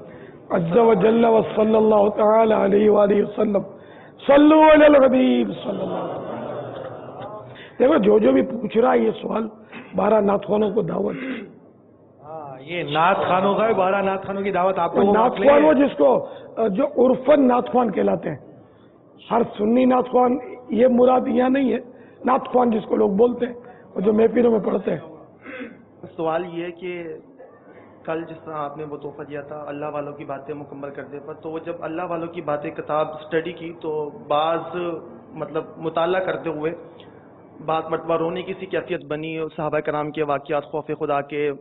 عز وجل وصلی اللہ تعالی علیہ وآلہ وسلم. صلو علی الحبیب صلی اللہ علیہ وسلم. دیکھو جو بھی پوچھ رہا ہے یہ سوال 12 نعت خوانوں کو دعوت. یہ نعت خانوں کا ہے، 12 نعت خانوں کی دعوت آپ کو. نعت خوان وہ جس کو جو عرفن نعت خوان کہلاتے ہیں. ہر سنی نعت خوان یہ مراد یہاں نہیں ہے. نعت خوان جس کو لوگ بولتے ہیں اور جو محفلوں میں پڑھتے ہیں. سوال یہ ہے کہ کل جس طرح آپ نے وہ تحفہ دیا تھا اللہ والوں کی باتیں مکمل کرنے پر، تو وہ جب اللہ والوں کی باتیں کتاب اسٹڈی کی تو بعض مطلب مطالعہ کرتے ہوئے بعض مرتبہ رونے کی سی کیفیت بنی صحابہ کرام کے واقعات، خوف خدا کے،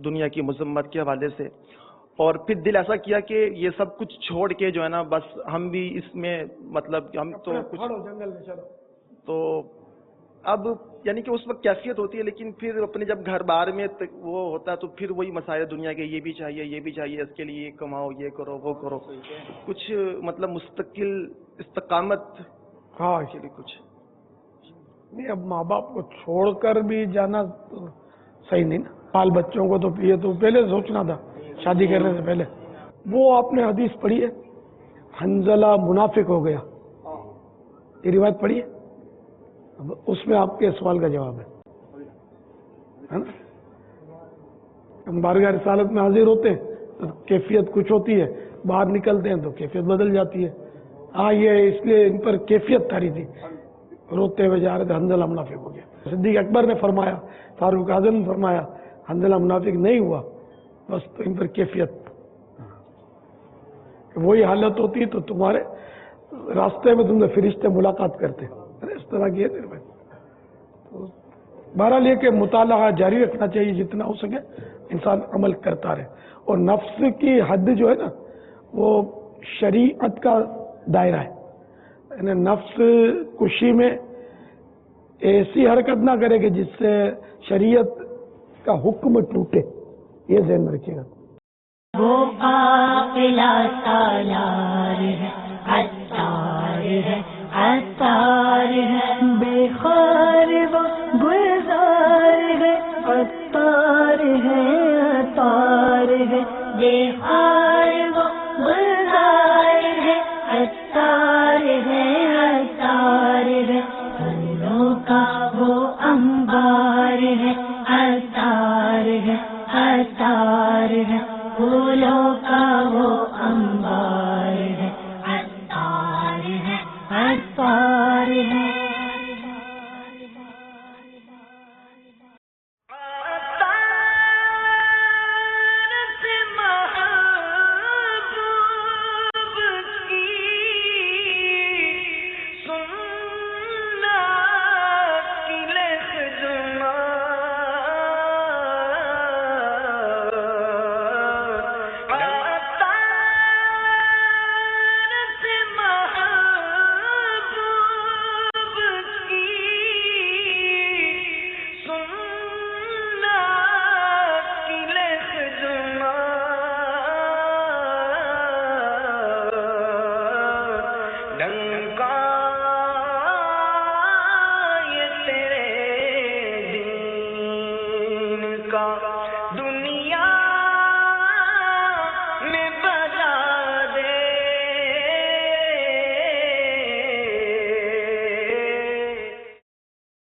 دنیا کی مذمت کے حوالے سے، اور پھر دل ایسا کیا کہ یہ سب کچھ چھوڑ کے جو ہے نا بس ہم بھی اس میں مطلب ہم تو کچھ تو اب یعنی کہ اس وقت کیفیت ہوتی ہے، لیکن پھر اپنے جب گھر بار میں وہ ہوتا ہے تو پھر وہی مسائل دنیا کے، یہ بھی چاہیے یہ بھی چاہیے، اس کے لیے یہ کماؤ، یہ کرو وہ کرو، کچھ مطلب مستقل استقامت ہاں کے لیے کچھ نہیں. اب ماں باپ کو چھوڑ کر بھی جانا تو صحیح نہیں نا. بال بچوں کو تو یہ تو پہلے سوچنا تھا شادی کرنے سے پہلے. وہ آپ نے حدیث پڑھی ہے حنزلہ منافق ہو گیا، یہ روایت پڑھی ہے. اس میں آپ کے سوال کا جواب ہے نا. ہم بارگاہ رسالت میں حاضر ہوتے ہیں تو کیفیت کچھ ہوتی ہے، باہر نکلتے ہیں تو کیفیت بدل جاتی ہے. ہاں یہ اس لیے ان پر کیفیت تاری تھی، روتے ہوئے جا رہے تھے حنزلہ منافق ہو گیا. صدیق اکبر نے فرمایا، فاروق اعظم نے فرمایا حنزلہ منافق نہیں ہوا، بس تو ان پر کیفیت. وہی حالت ہوتی تو تمہارے راستے میں تم سے فرشتے ملاقات کرتے اس طرح کی. بہرحال یہ کہ مطالعہ جاری رکھنا چاہیے جتنا ہو سکے، انسان عمل کرتا رہے. اور نفس کی حد جو ہے نا وہ شریعت کا دائرہ ہے. یعنی نفس کشی میں ایسی حرکت نہ کرے کہ جس سے شریعت کا حکم ٹوٹے، یہ ذہن میں رکھیے گا. وہ قافلہ سالار ہے، عطار ہے، عطار ہے، بے خار وہ گلزار ہے، عطار ہے، عطار ہے، بے خار وہ گلزار ہے، عطار ہے، عطار ہے، پھولوں کا وہ انبار ہے، عطار ہے، عطار ہے، پھولوں کا وہ انبار ہے، عطار ہے، عطار ہے. کا